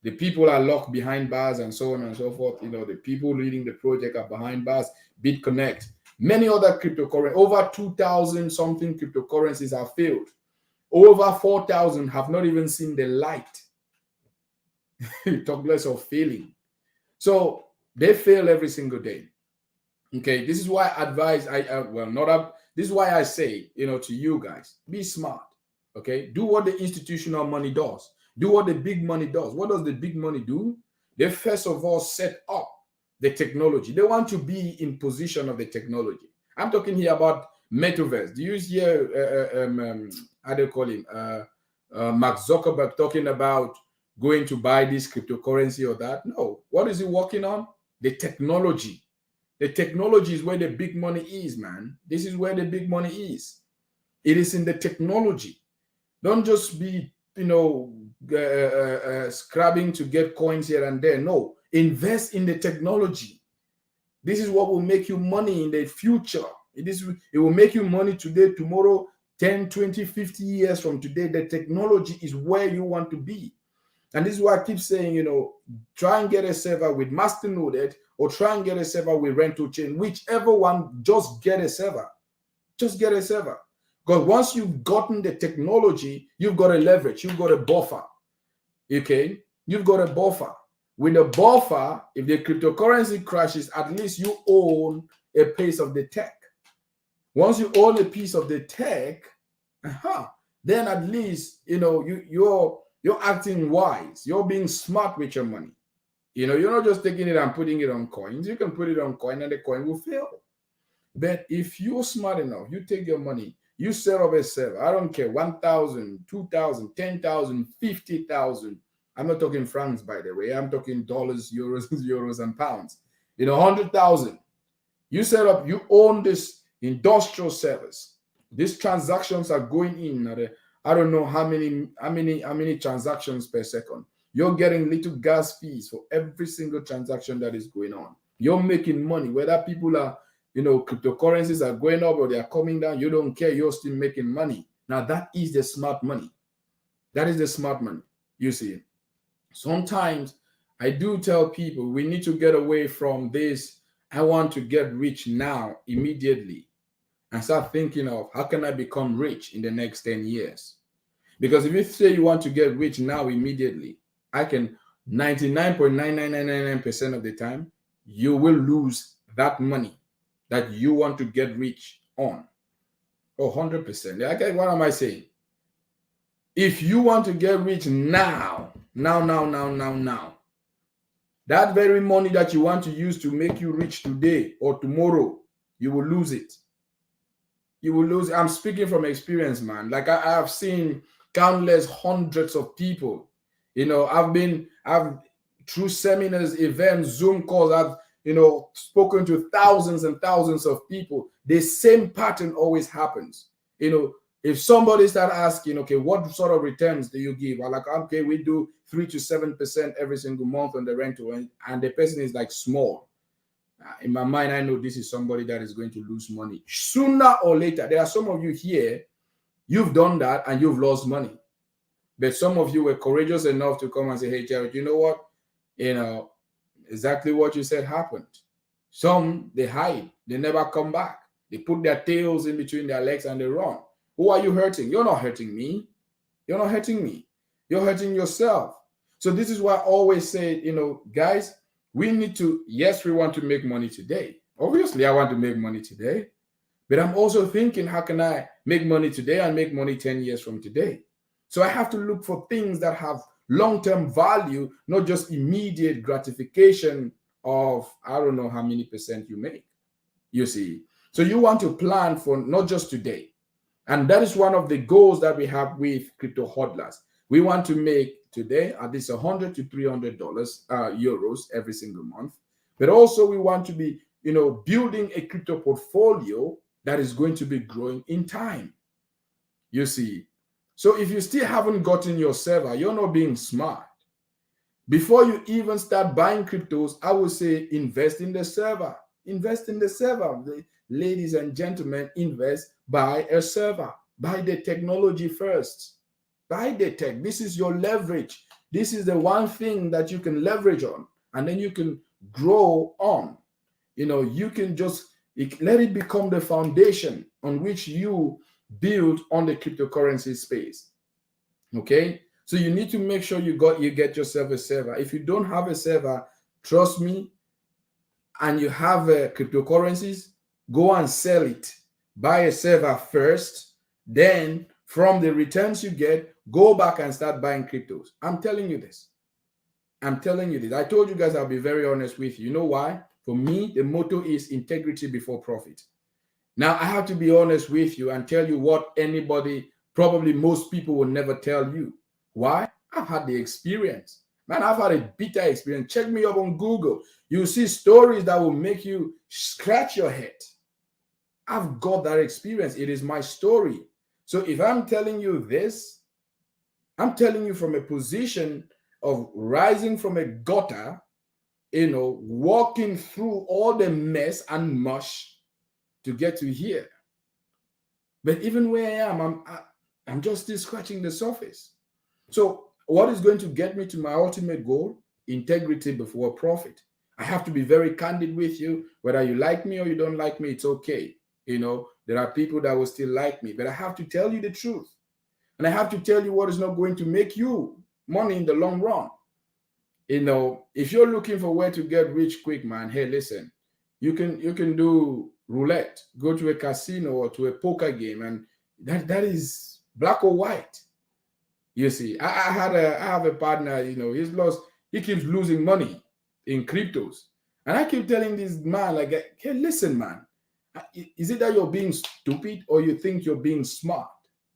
The people are locked behind bars and so on and so forth. The people leading the project are behind bars. BitConnect, many other cryptocurrencies, over 2,000 something cryptocurrencies have failed. Over 4,000 have not even seen the light. Talk less of failing. So they fail every single day. Okay, this is why I advise. This is why I say, to you guys, be smart. Okay, do what the institutional money does. Do what the big money does. What does the big money do? They first of all set up the technology. They want to be in position of the technology. I'm talking here about MetaVerse. Do you hear how do you call him? Mark Zuckerberg talking about going to buy this cryptocurrency or that? No. What is he working on? The technology. The technology is where the big money is, man. This is where the big money is. It is in the technology. Don't just be, scrabbing to get coins here and there. No, invest in the technology. This is what will make you money in the future. It will make you money today, tomorrow, 10, 20, 50 years from today. The technology is where you want to be. And this is why I keep saying, try and get a server with masternode or try and get a server with rental chain, whichever one, just get a server. Just get a server. Because once you've gotten the technology, you've got a leverage, you've got a buffer. Okay, you've got a buffer. With a buffer, if the cryptocurrency crashes, at least you own a piece of the tech. Once you own a piece of the tech, then at least you're acting wise. You're being smart with your money. You're not just taking it and putting it on coins. You can put it on coin and the coin will fail. But if you're smart enough, you take your money, you set up a server. I don't care, 1,000, 2,000, 10,000, 50,000. I'm not talking francs, by the way. I'm talking dollars, euros, and pounds. 100,000. You set up, you own this industrial servers. These transactions are going in at I don't know how many transactions per second. You're getting little gas fees for every single transaction that is going on. You're making money, whether people are, cryptocurrencies are going up or they are coming down. You don't care. You're still making money. Now, that is the smart money. That is the smart money. You see, sometimes I do tell people we need to get away from this. I want to get rich now, immediately, and start thinking of how can I become rich in the next 10 years? Because if you say you want to get rich now, immediately, I can 99.99999% of the time, you will lose that money that you want to get rich on. 100%. Okay, what am I saying? If you want to get rich now, that very money that you want to use to make you rich today or tomorrow, you will lose it. You will lose it. I'm speaking from experience, man. Like I have seen countless hundreds of people. I've through seminars, events, Zoom calls, I've spoken to thousands and thousands of people. The same pattern always happens. If somebody start asking, okay, what sort of returns do you give? I'm like, okay, we do 3 to 7% every single month on the rental, and the person is like small. In my mind, I know this is somebody that is going to lose money sooner or later. There are some of you here, you've done that and you've lost money. But some of you were courageous enough to come and say, hey, Jared, you know what? Exactly what you said happened. Some, they hide. They never come back. They put their tails in between their legs and they run. Who are you hurting? You're not hurting me. You're not hurting me. You're hurting yourself. So this is why I always say, guys, we need to, yes, we want to make money today. Obviously, I want to make money today. But I'm also thinking, how can I make money today and make money 10 years from today? So I have to look for things that have long-term value, not just immediate gratification of, I don't know how many percent you make, you see. So you want to plan for not just today. And that is one of the goals that we have with Crypto Hodlers. We want to make today at least $100 to $300 euros every single month. But also we want to be, building a crypto portfolio that is going to be growing in time, you see. So if you still haven't gotten your server, you're not being smart. Before you even start buying cryptos, I would say invest in the server. Invest in the server. Ladies and gentlemen, invest, buy a server. Buy the technology first. Buy the tech. This is your leverage. This is the one thing that you can leverage on, and then you can grow on. You can just let it become the foundation on which you build on the cryptocurrency space. Okay, so you need to make sure you get yourself a server. If you don't have a server, trust me, and you have cryptocurrencies, go and sell it. Buy a server first, then from the returns you get, go back and start buying cryptos. I'm telling you this. I told you guys I'll be very honest with you. You know why? For me, the motto is integrity before profit. Now, I have to be honest with you and tell you what probably most people will never tell you. Why? I've had the experience. Man, I've had a bitter experience. Check me up on Google. You see stories that will make you scratch your head. I've got that experience. It is my story. So if I'm telling you this, I'm telling you from a position of rising from a gutter, walking through all the mess and mush to get to here. But even where I am, I'm just still scratching the surface. So what is going to get me to my ultimate goal? Integrity before profit. I have to be very candid with you. Whether you like me or you don't like me, it's okay. There are people that will still like me, but I have to tell you the truth. And I have to tell you what is not going to make you money in the long run. If you're looking for where to get rich quick, man, hey, listen, you can do roulette, go to a casino or to a poker game, and that is black or white. You see, I have a partner, he keeps losing money in cryptos. And I keep telling this man, like, hey, listen, man, is it that you're being stupid or you think you're being smart?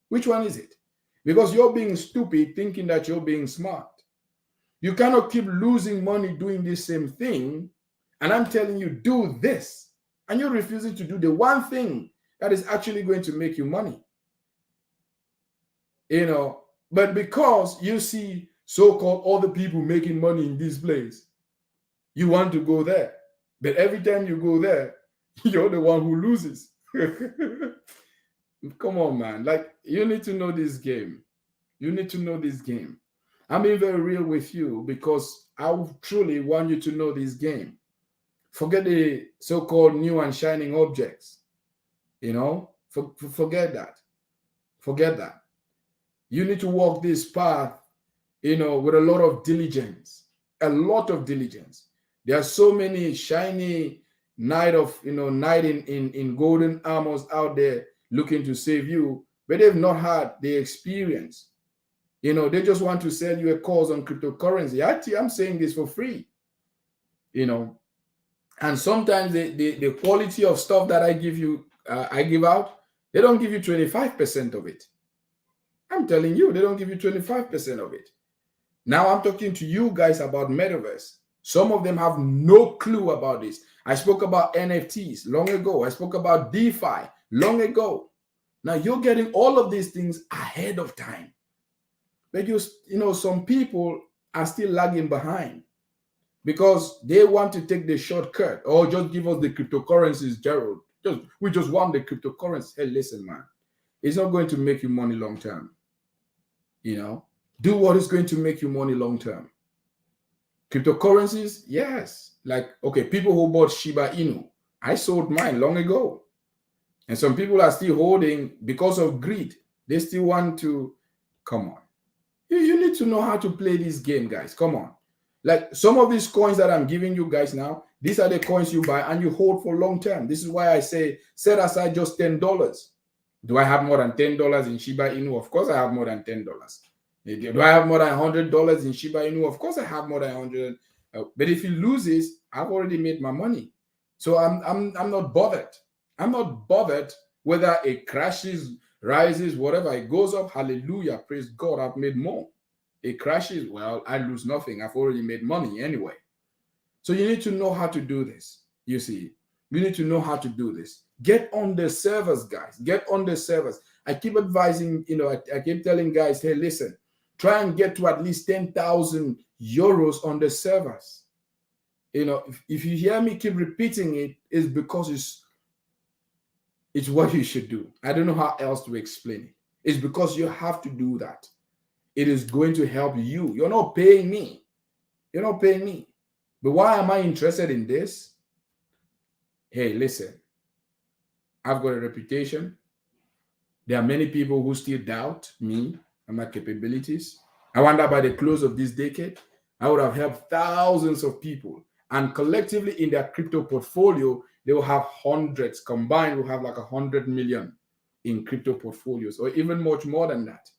Which one is it? Because you're being stupid thinking that you're being smart. You cannot keep losing money doing the same thing. And I'm telling you, do this. And you're refusing to do the one thing that is actually going to make you money. But because you see so-called other people making money in this place, you want to go there. But every time you go there, you're the one who loses. Come on, man. Like, you need to know this game. You need to know this game. I'm being very real with you because I truly want you to know this game. Forget the so-called new and shining objects. Forget that. Forget that. You need to walk this path, with a lot of diligence. A lot of diligence. There are so many shiny knight in golden armors out there looking to save you, but they've not had the experience. They just want to sell you a course on cryptocurrency. Actually, I'm saying this for free. And sometimes the quality of stuff that I give out, they don't give you 25% of it. I'm telling you, they don't give you 25% of it. Now I'm talking to you guys about MetaVerse. Some of them have no clue about this. I spoke about NFTs long ago. I spoke about DeFi long ago. Now you're getting all of these things ahead of time. But some people are still lagging behind because they want to take the shortcut. Or just give us the cryptocurrencies, Gerald. We just want the cryptocurrency. Hey, listen, man. It's not going to make you money long term. Do what is going to make you money long term. Cryptocurrencies, yes. Like, okay, people who bought Shiba Inu, I sold mine long ago. And some people are still holding because of greed. They still want to, come on. You need to know how to play this game, guys. Come on. Like, some of these coins that I'm giving you guys now, these are the coins you buy and you hold for long term. This is why I say set aside just $10. Do I have more than $10 in Shiba Inu? Of course I have more than $10. Do I have more than $100 in Shiba Inu? Of course I have more than 100. But if it loses, I've already made my money. So I'm not bothered. I'm not bothered whether it crashes, rises, whatever. It goes up, hallelujah, praise God, I've made more. It crashes, well, I lose nothing. I've already made money anyway. So you need to know how to do this. You see, you need to know how to do this. Get on the servers, guys. Get on the servers. I keep advising, I keep telling guys, hey, listen, try and get to at least 10,000 euros on the servers. If you hear me keep repeating it, it's because it's what you should do. I don't know how else to explain it. It's because you have to do that. It is going to help you. You're not paying me. You're not paying me. But why am I interested in this? Hey, listen, I've got a reputation. There are many people who still doubt me and my capabilities. I wonder by the close of this decade, I would have helped thousands of people. And collectively in their crypto portfolio, they will have hundreds. Combined, will have like 100 million in crypto portfolios, or even much more than that.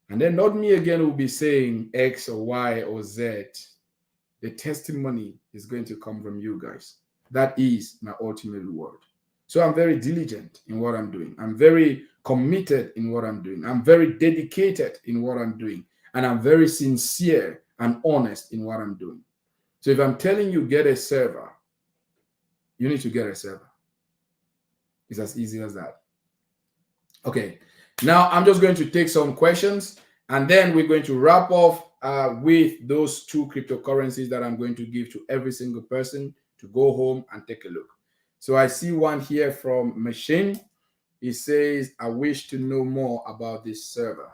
And then not me again will be saying X or Y or Z. The testimony is going to come from you guys. That is my ultimate reward. So I'm very diligent in what I'm doing. I'm very committed in what I'm doing. I'm very dedicated in what I'm doing. And I'm very sincere and honest in what I'm doing. So if I'm telling you get a server, you need to get a server. It's as easy as that. Okay, now I'm just going to take some questions and then we're going to wrap off with those two cryptocurrencies that I'm going to give to every single person to go home and take a look. So I see one here from Machine. He says, I wish to know more about this server.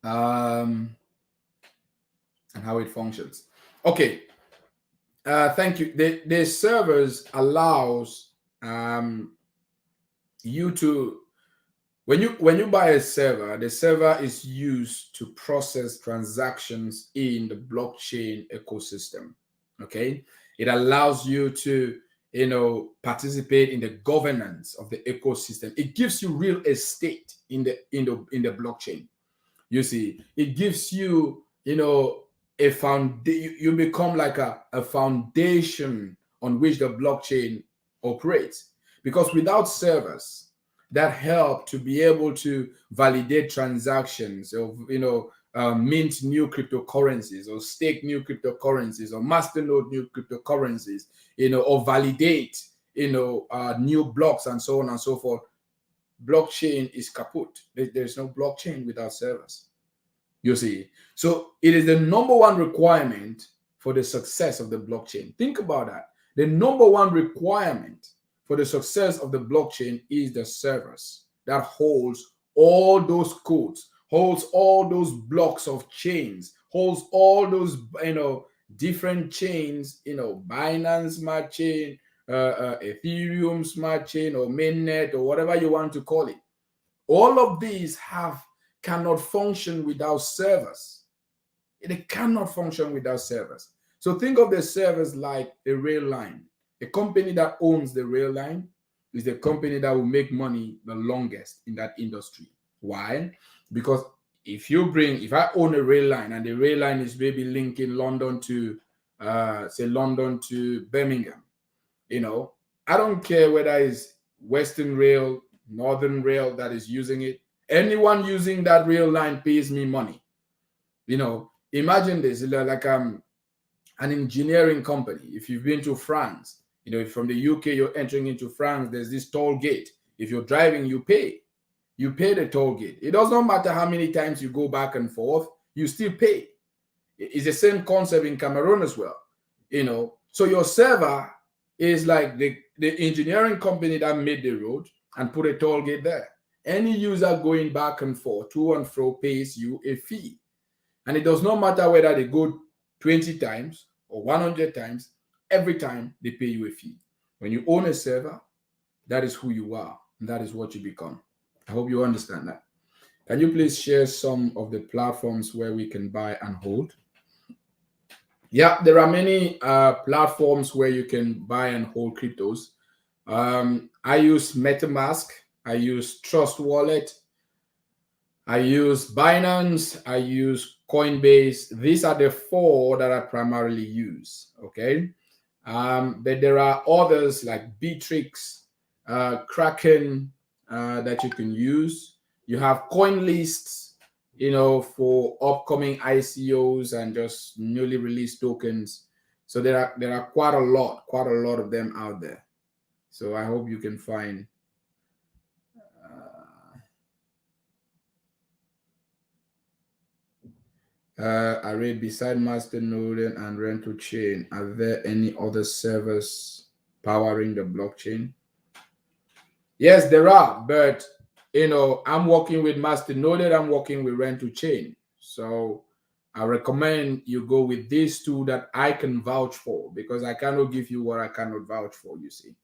And how it functions. Okay. Thank you. The servers allows you to, when you buy a server, the server is used to process transactions in the blockchain ecosystem. Okay, it allows you to participate in the governance of the ecosystem. It gives you real estate in the blockchain. You see, it gives you, a foundation. You become like a foundation on which the blockchain operates. Because without servers that help to be able to validate transactions, of mint new cryptocurrencies, or stake new cryptocurrencies, or masternode new cryptocurrencies, or validate new blocks, and so on and so forth, blockchain is kaput. There's no blockchain without servers. You see, so it is the number one requirement for the success of the blockchain. Think about that. The number one requirement for the success of the blockchain is the servers that holds all those codes, holds all those blocks of chains, holds all those different chains, Binance Smart Chain, Ethereum Smart Chain, or mainnet, or whatever you want to call it. All of these cannot function without servers. They cannot function without servers. So think of the servers like a rail line. A company that owns the rail line is the company that will make money the longest in that industry. Why? Because if I own a rail line, and the rail line is maybe linking London to, say, London to Birmingham, I don't care whether it's Western Rail, Northern Rail that is using it. Anyone using that rail line pays me money. Imagine this, like an engineering company. If you've been to France, from the UK, you're entering into France, there's this toll gate. If you're driving, you pay the toll gate. It does not matter how many times you go back and forth, you still pay. It's the same concept in Cameroon as well. So your server is like the engineering company that made the road and put a toll gate there. Any user going back and forth, to and fro, pays you a fee. And it does not matter whether they go 20 times or 100 times, every time they pay you a fee. When you own a server, that is who you are, and that is what you become. I hope you understand that. Can you please share some of the platforms where we can buy and hold? Yeah, there are many platforms where you can buy and hold cryptos. I use MetaMask, I use Trust Wallet, I use Binance, I use Coinbase. These are the four that I primarily use. Okay. But there are others like Bittrex, Kraken, that you can use. You have CoinLists, for upcoming ICOs and just newly released tokens. So there are quite a lot of them out there. So I hope you can find. I read, beside Masternode and Rental Chain, are there any other servers powering the blockchain? Yes, there are, but I'm working with Masternode, I'm working with Rental Chain. So I recommend you go with these two that I can vouch for, because I cannot give you what I cannot vouch for, you see.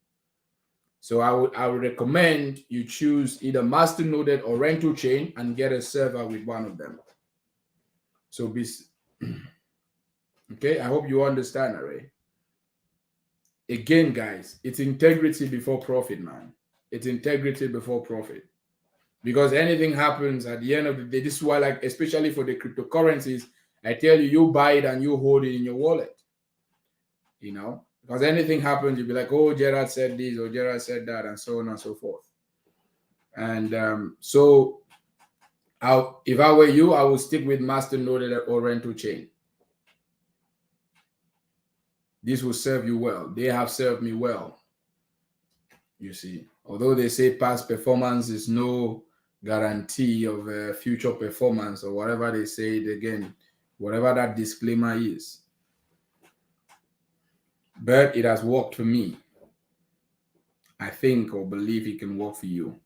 So I would recommend you choose either Masternode or Rental Chain and get a server with one of them. So okay, I hope you understand, Ray. Again, guys, it's integrity before profit, man. It's integrity before profit. Because anything happens at the end of the day, this is why, like, especially for the cryptocurrencies, I tell you buy it and you hold it in your wallet. Because anything happens, you'll be like, oh, Gerard said this or Gerard said that, and so on and so forth. And so if I were you, I would stick with Masternode or Rental Chain. This will serve you well. They have served me well. You see, although they say past performance is no guarantee of future performance, or whatever they say it again, whatever that disclaimer is. But it has worked for me. I think or believe it can work for you.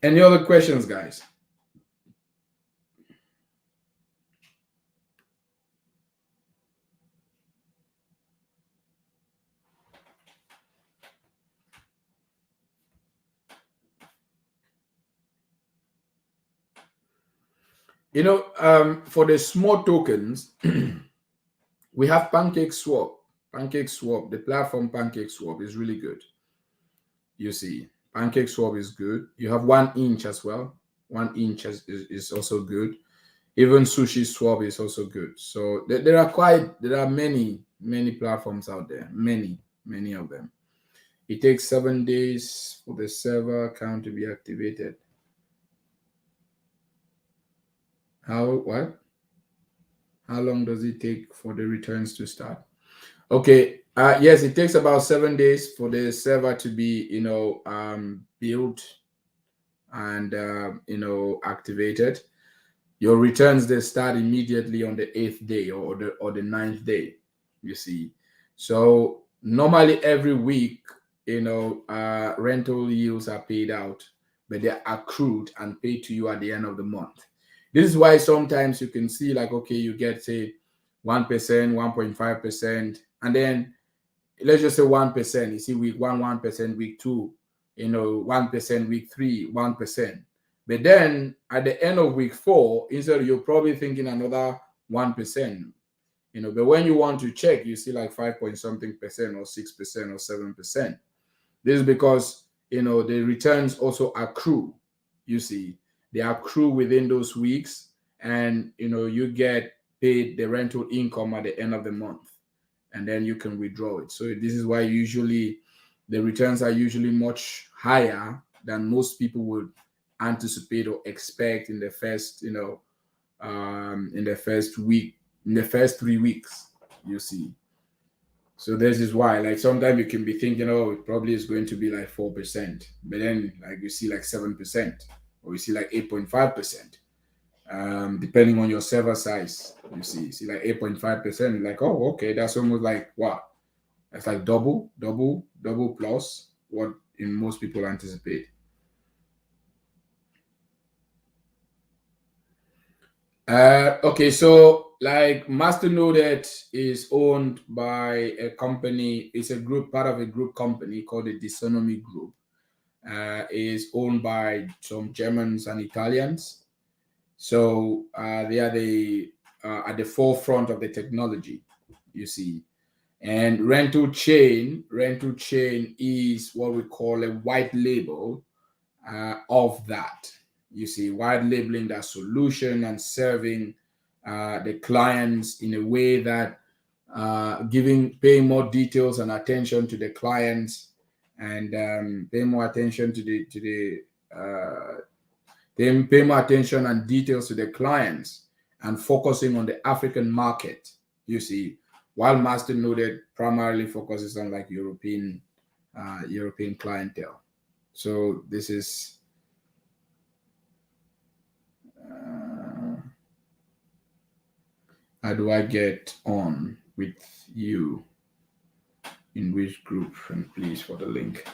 Any other questions, guys? For the small tokens, we have Pancake Swap. Pancake Swap, the platform Pancake Swap is really good. You see, Pancake Swap is good. You have 1inch as well. 1inch is also good. Even Sushi Swap is also good. So there are many platforms out there. Many of them. It takes 7 days for the server account to be activated. What? How long does it take for the returns to start? Okay. Yes, it takes about 7 days for the server to be, built and activated. Your returns, they start immediately on the 8th day or the 9th day. You see, so normally every week, rental yields are paid out, but they're accrued and paid to you at the end of the month. This is why sometimes you can see, like, okay, you get, say, 1%, 1.5%, and then let's just say 1%. You see, week one, 1%, week two, 1%, week three, 1%. But then at the end of week four, instead you're probably thinking another 1%. But when you want to check, you see like 5 point something percent or 6% or 7%. This is because the returns also accrue. You see, they accrue within those weeks, and you get paid the rental income at the end of the month, and then you can withdraw it. So this is why usually the returns are usually much higher than most people would anticipate or expect in the first, in the first week, in the first 3 weeks. You see. So this is why, like, sometimes you can be thinking, oh, it probably is going to be like 4%, but then like you see like 7%, or you see like 8.5%. Depending on your server size, you see like 8.5%. Like, oh, okay, that's almost like what? That's like double plus what in most people anticipate. Okay, so like Masternode is owned by a company. It's a group, part of a group company called the Disonomy Group. Is owned by some Germans and Italians. So they are at the forefront of the technology. You see, and rental chain is what we call a white label of that. You see, white labeling that solution and serving the clients in a way that paying more details and attention to the clients, and paying more attention pay more attention and details to the clients, and focusing on the African market. You see, while Masternode primarily focuses on like European clientele. So this is how do I get on with you? In which group? And please for the link.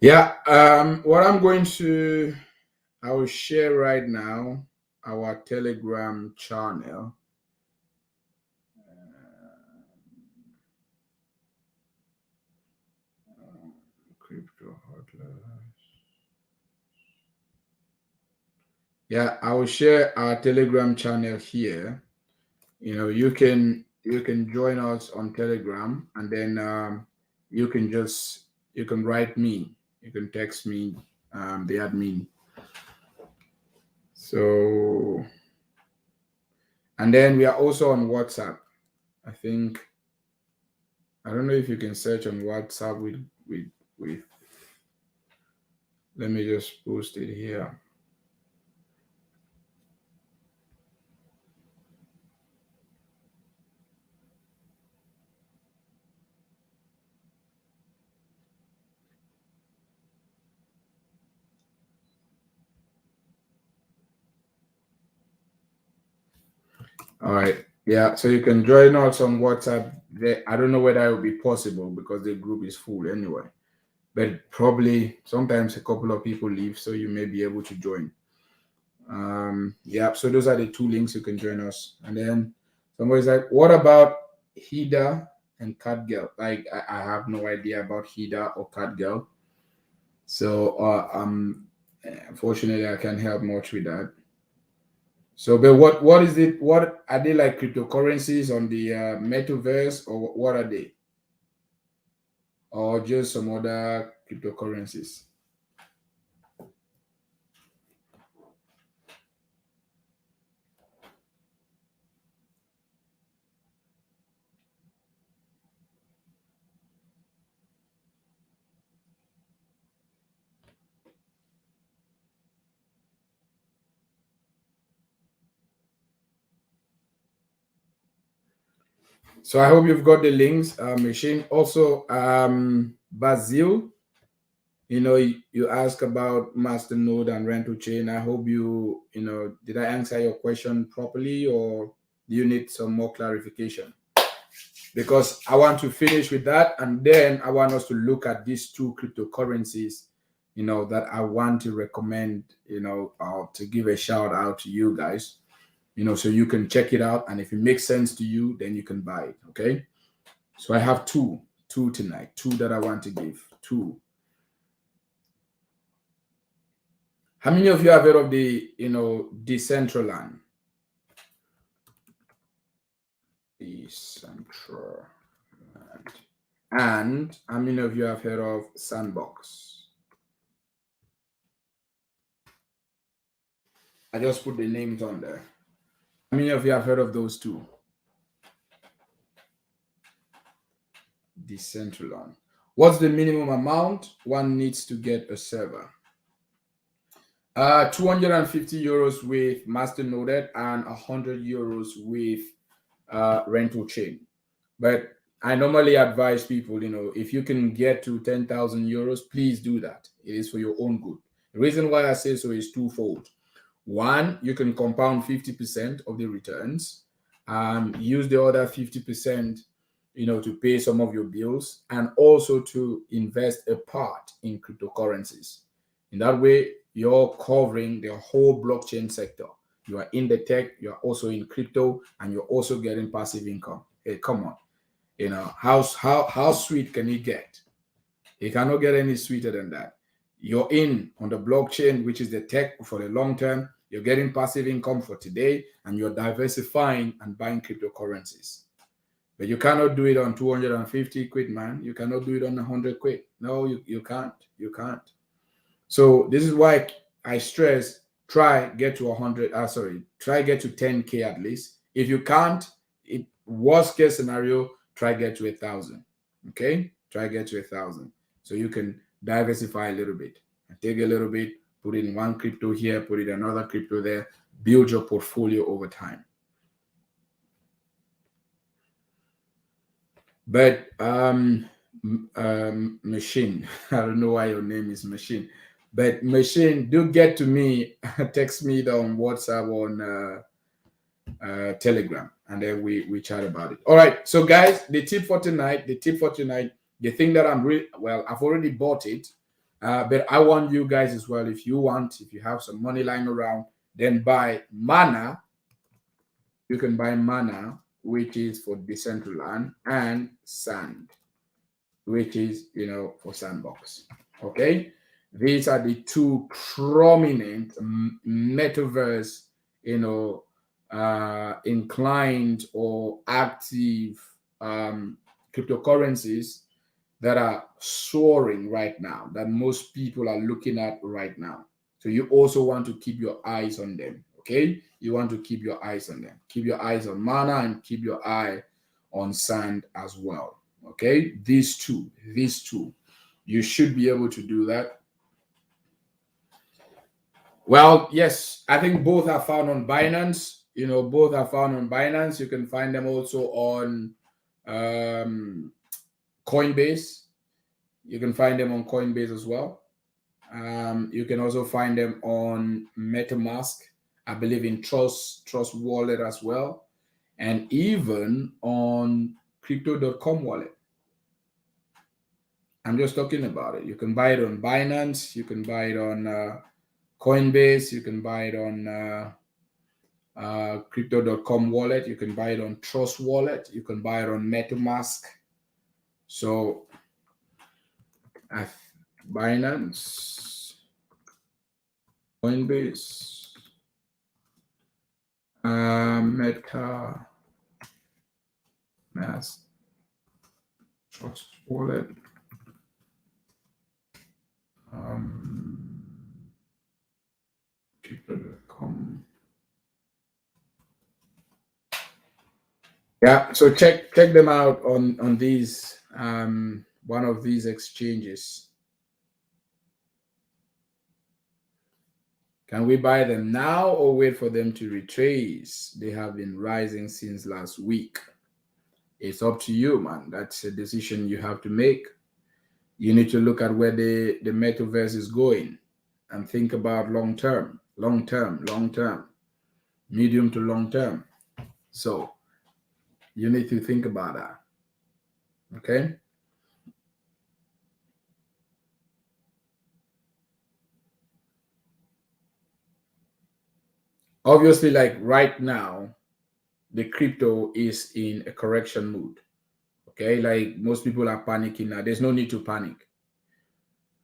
Yeah. What I will share right now our Telegram channel. Crypto Hotline. Yeah, I will share our Telegram channel here. You can join us on Telegram, and then you can write me, you can text me, the admin. So, and then we are also on WhatsApp. I think, I don't know if you can search on WhatsApp with. Let me just post it here. All right. Yeah. So you can join us on WhatsApp. I don't know whether it will be possible because the group is full anyway. But probably sometimes a couple of people leave, so you may be able to join. Yeah. So those are the two links you can join us. And then somebody's like, "What about Hida and Catgirl?" Like, I have no idea about Hida or Catgirl. So unfortunately, I can't help much with that. So, but what is it? What are they, like cryptocurrencies on the MetaVerse, or what are they, or just some other cryptocurrencies? So I hope you've got the links, machine. Also, Basil, you ask about Masternode and rental chain. I hope did I answer your question properly, or do you need some more clarification? Because I want to finish with that, and then I want us to look at these two cryptocurrencies, that I want to recommend, to give a shout out to you guys, so you can check it out, and if it makes sense to you, then you can buy it. Okay. So I have two tonight, two that I want to give. Two. How many of you have heard of the, Decentraland? Decentraland. And how many of you have heard of Sandbox? I just put the names on there. How many of you have heard of those two? Decentraland. What's the minimum amount one needs to get a server? 250 euros with Masternode and 100 euros with rental chain. But I normally advise people, if you can get to 10,000 euros, please do that. It is for your own good. The reason why I say so is twofold. One, you can compound 50% of the returns, use the other 50%, to pay some of your bills, and also to invest a part in cryptocurrencies. In that way, you're covering the whole blockchain sector. You are in the tech, you are also in crypto, and you're also getting passive income. Hey, come on. How sweet can it get? It cannot get any sweeter than that. You're in on the blockchain, which is the tech for the long term. You're getting passive income for today, and you're diversifying and buying cryptocurrencies. But you cannot do it on 250 quid, man. You cannot do it on 100 quid. No, you can't. You can't. So this is why I stress, try get to 100. Try get to 10K at least. If you can't, worst case scenario, try get to 1,000. Okay, try get to 1,000, so you can diversify a little bit and take a little bit, put it in one crypto here, put it in another crypto there, build your portfolio over time. But machine, I don't know why your name is machine, but machine, do get to me, text me on WhatsApp, on Telegram, and then we chat about it. All right, so guys, the tip for tonight, the thing that I'm really, well, I've already bought it, but I want you guys as well, if you have some money lying around, then buy Mana. You can buy Mana, which is for Decentraland, and Sand, which is, for Sandbox. Okay, these are the two prominent metaverse, inclined or active cryptocurrencies that are soaring right now, that most people are looking at right now. So you also want to keep your eyes on them. Okay, you want to keep your eyes on them. Keep your eyes on Mana, and keep your eye on Sand as well. Okay, these two, you should be able to do that. Well, yes, I think both are found on Binance. Both are found on Binance. You can find them also on Coinbase. You can find them on Coinbase as well. You can also find them on MetaMask, I believe in Trust Wallet as well, and even on Crypto.com wallet. I'm just talking about it. You can buy it on Binance. You can buy it on Coinbase. You can buy it on Crypto.com wallet. You can buy it on Trust Wallet. You can buy it on MetaMask. So, Binance, Coinbase, MetaVerse Trust Wallet. People.com. Yeah, so check them out on these one of these exchanges. Can we buy them now or wait for them to retrace? They have been rising since last week. It's up to you, man. That's a decision you have to make. You need to look at where the metaverse is going and think about long term, medium to long term. So you need to think about that. Okay. Obviously, like right now, the crypto is in a correction mood. Okay, like most people are panicking now. There's no need to panic.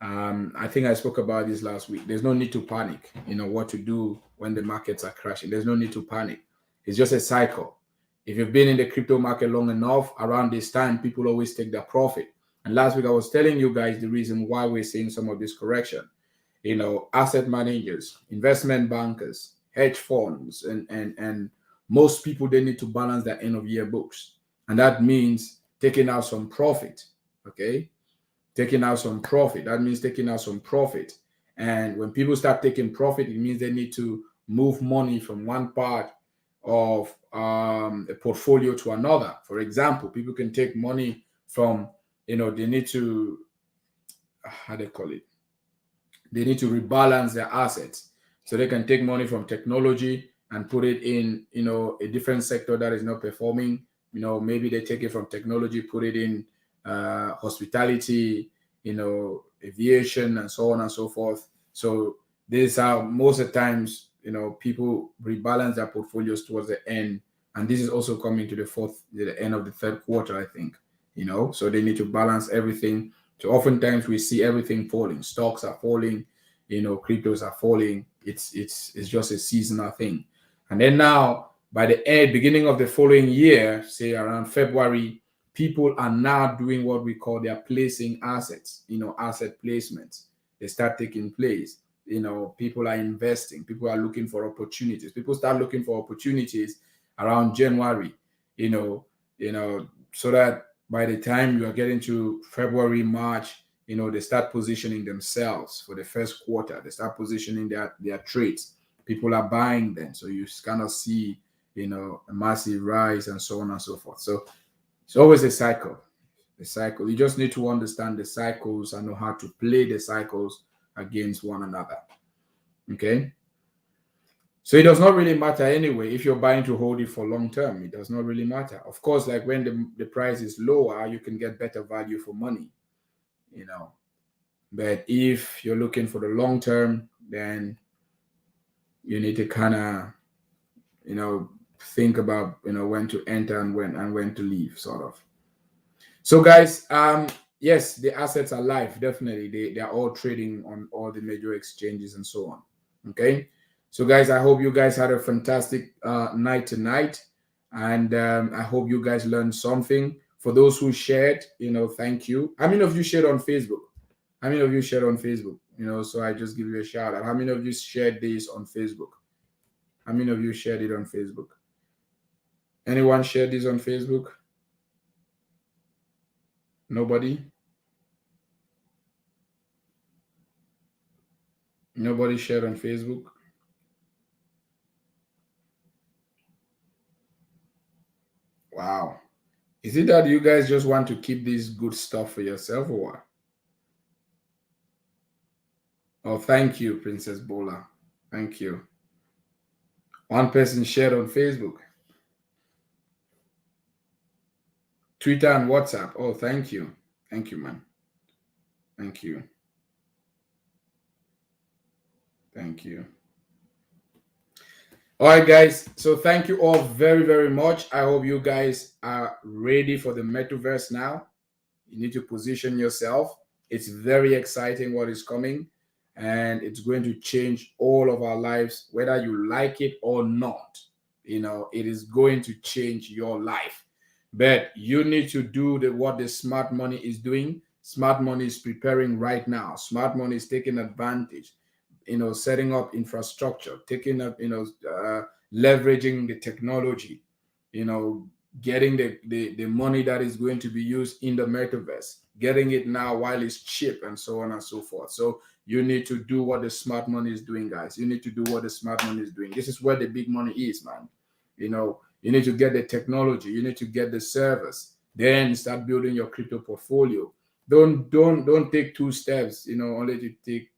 I think I spoke about this last week. There's no need to panic. You know what to do when the markets are crashing. There's no need to panic. It's just a cycle. If you've been in the crypto market long enough, around this time, people always take their profit. And last week I was telling you guys the reason why we're seeing some of this correction. You know, asset managers, investment bankers, hedge funds, and most people, they need to balance their end of year books. And that means taking out some profit. Okay, taking out some profit. That means taking out some profit. And when people start taking profit, it means they need to move money from one part of a portfolio to another. For example, people can take money from, they need to, how do they call it? They need to rebalance their assets. So they can take money from technology and put it in, a different sector that is not performing. Maybe they take it from technology, put it in hospitality, aviation, and so on and so forth. So this is how most of the times, people rebalance their portfolios towards the end. And this is also coming to the end of the third quarter, I think, so they need to balance everything. So oftentimes we see everything falling. Stocks are falling, cryptos are falling. It's just a seasonal thing. And then now, by the beginning of the following year, say around February, people are now doing what we call their placing assets, asset placements. They start taking place. People are investing. People are looking for opportunities. People start looking for opportunities around January, so that by the time you are getting to February, March, they start positioning themselves for the first quarter. They start positioning their trades. People are buying then. So you kind of see, a massive rise and so on and so forth. So it's always a cycle. The cycle. You just need to understand the cycles and know how to play the cycles against one another. Okay. So it does not really matter anyway if you're buying to hold it for long term. It does not really matter. Of course, like when the price is lower, you can get better value for money, But if you're looking for the long term, then you need to kind of, think about, when to enter and when to leave, sort of. So guys, yes, the assets are live. Definitely, they're all trading on all the major exchanges and so on. Okay. So guys, I hope you guys had a fantastic night tonight, and I hope you guys learned something. For those who shared, thank you. How many of you shared on Facebook? How many of you shared on Facebook? So I just give you a shout out. How many of you shared this on Facebook? How many of you shared it on Facebook? Anyone shared this on Facebook? Nobody? Nobody shared on Facebook? Wow. Is it that you guys just want to keep this good stuff for yourself or what? Oh, thank you, Princess Bola. Thank you. One person shared on Facebook, Twitter, and WhatsApp. Oh, thank you. Thank you, man. Thank you. Thank you. All right, guys. So thank you all very, very much. I hope you guys are ready for the metaverse now. You need to position yourself. It's very exciting what is coming, and it's going to change all of our lives, whether you like it or not. it is going to change your life. But you need to do what the smart money is doing. Smart money is preparing right now. Smart money is taking advantage, setting up infrastructure, taking up, leveraging the technology, you know, getting the money that is going to be used in the metaverse, getting it now while it's cheap, and so on and so forth. So you need to do what the smart money is doing, guys. You need to do what the smart money is doing. This is where the big money is, man. You need to get the technology, you need to get the service, then start building your crypto portfolio. Don't take two steps, only to take,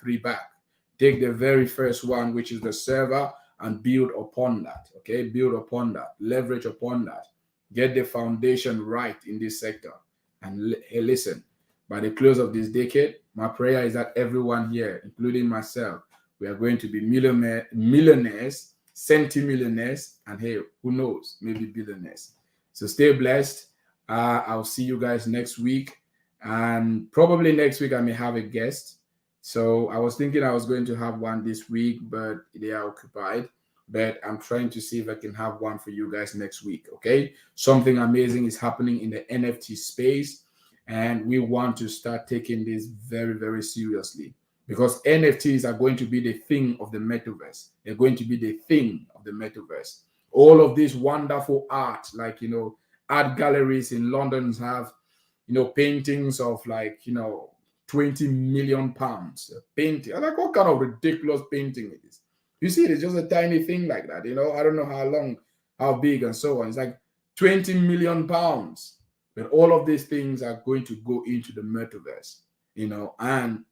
three back. Take the very first one, which is the server, and build upon that. Okay, build upon that, leverage upon that, get the foundation right in this sector. And hey, listen, by the close of this decade, my prayer is that everyone here, including myself, we are going to be millionaires, centimillionaires, and hey, who knows, maybe billionaires. So stay blessed. I'll see you guys next week, and probably next week I may have a guest. So I was thinking I was going to have one this week, but they are occupied. But I'm trying to see if I can have one for you guys next week. Okay, something amazing is happening in the NFT space, and we want to start taking this very, very seriously, because NFTs are going to be the thing of the metaverse. They're going to be the thing of the metaverse. All of this wonderful art, like, art galleries in London have, paintings of, like, 20 million pounds painting. I'm like, what kind of ridiculous painting it is? You see, it's just a tiny thing like that. I don't know how long, how big, and so on. It's like 20 million pounds. But all of these things are going to go into the metaverse, and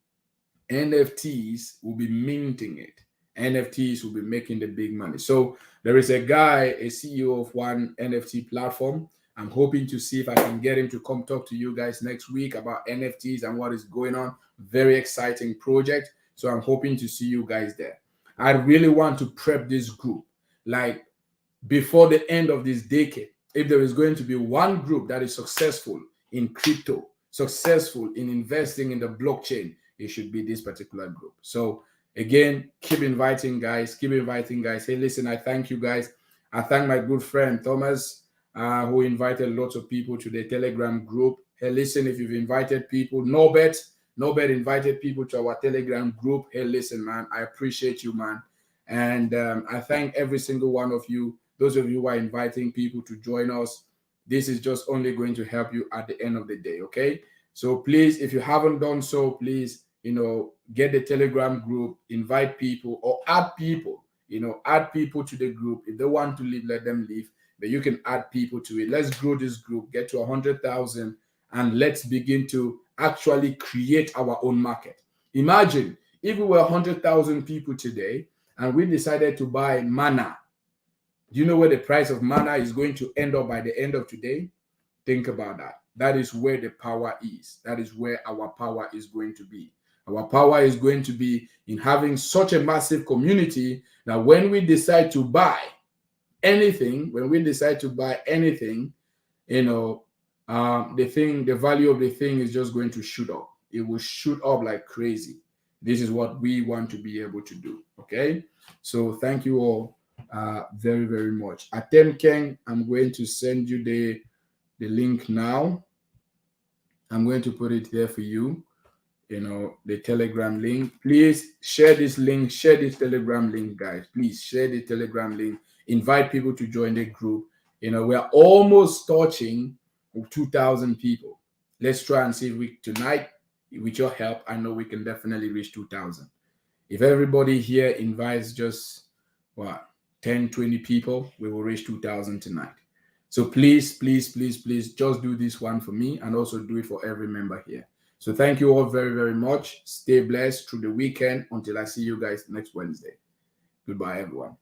NFTs will be minting it. NFTs will be making the big money. So there is a guy, a CEO of one NFT platform. I'm hoping to see if I can get him to come talk to you guys next week about NFTs and what is going on. Very exciting project. So I'm hoping to see you guys there. I really want to prep this group, like, before the end of this decade. If there is going to be one group that is successful in crypto, successful in investing in the blockchain, it should be this particular group. So again, keep inviting guys. Hey, listen, I thank you guys. I thank my good friend Thomas, who invited lots of people to the Telegram group. Hey, listen, if you've invited people, Norbert invited people to our Telegram group. Hey, listen, man, I appreciate you, man. And I thank every single one of you. Those of you who are inviting people to join us, this is just only going to help you at the end of the day, okay? So please, if you haven't done so, please, get the Telegram group, invite people, or add people, add people to the group. If they want to leave, let them leave. But you can add people to it. Let's grow this group, get to 100,000, and let's begin to actually create our own market. Imagine if we were 100,000 people today and we decided to buy mana. Do you know where the price of mana is going to end up by the end of today? Think about that. That is where the power is. That is where our power is going to be. Our power is going to be in having such a massive community that when we decide to buy anything, the value of the thing is just going to shoot up. It will shoot up like crazy. This is what we want to be able to do. Okay. So thank you all very, very much. Atem Keng, I'm going to send you the link now. I'm going to put it there for you. The Telegram link. Please share this link. Share this Telegram link, guys. Please share the Telegram link. Invite people to join the group. We're almost touching 2,000 people. Let's try and see if tonight, with your help, I know we can definitely reach 2,000. If everybody here invites just 10, 20 people, we will reach 2,000 tonight. So please, please, please, please, just do this one for me, and also do it for every member here. So thank you all very, very much. Stay blessed through the weekend until I see you guys next Wednesday. Goodbye, everyone.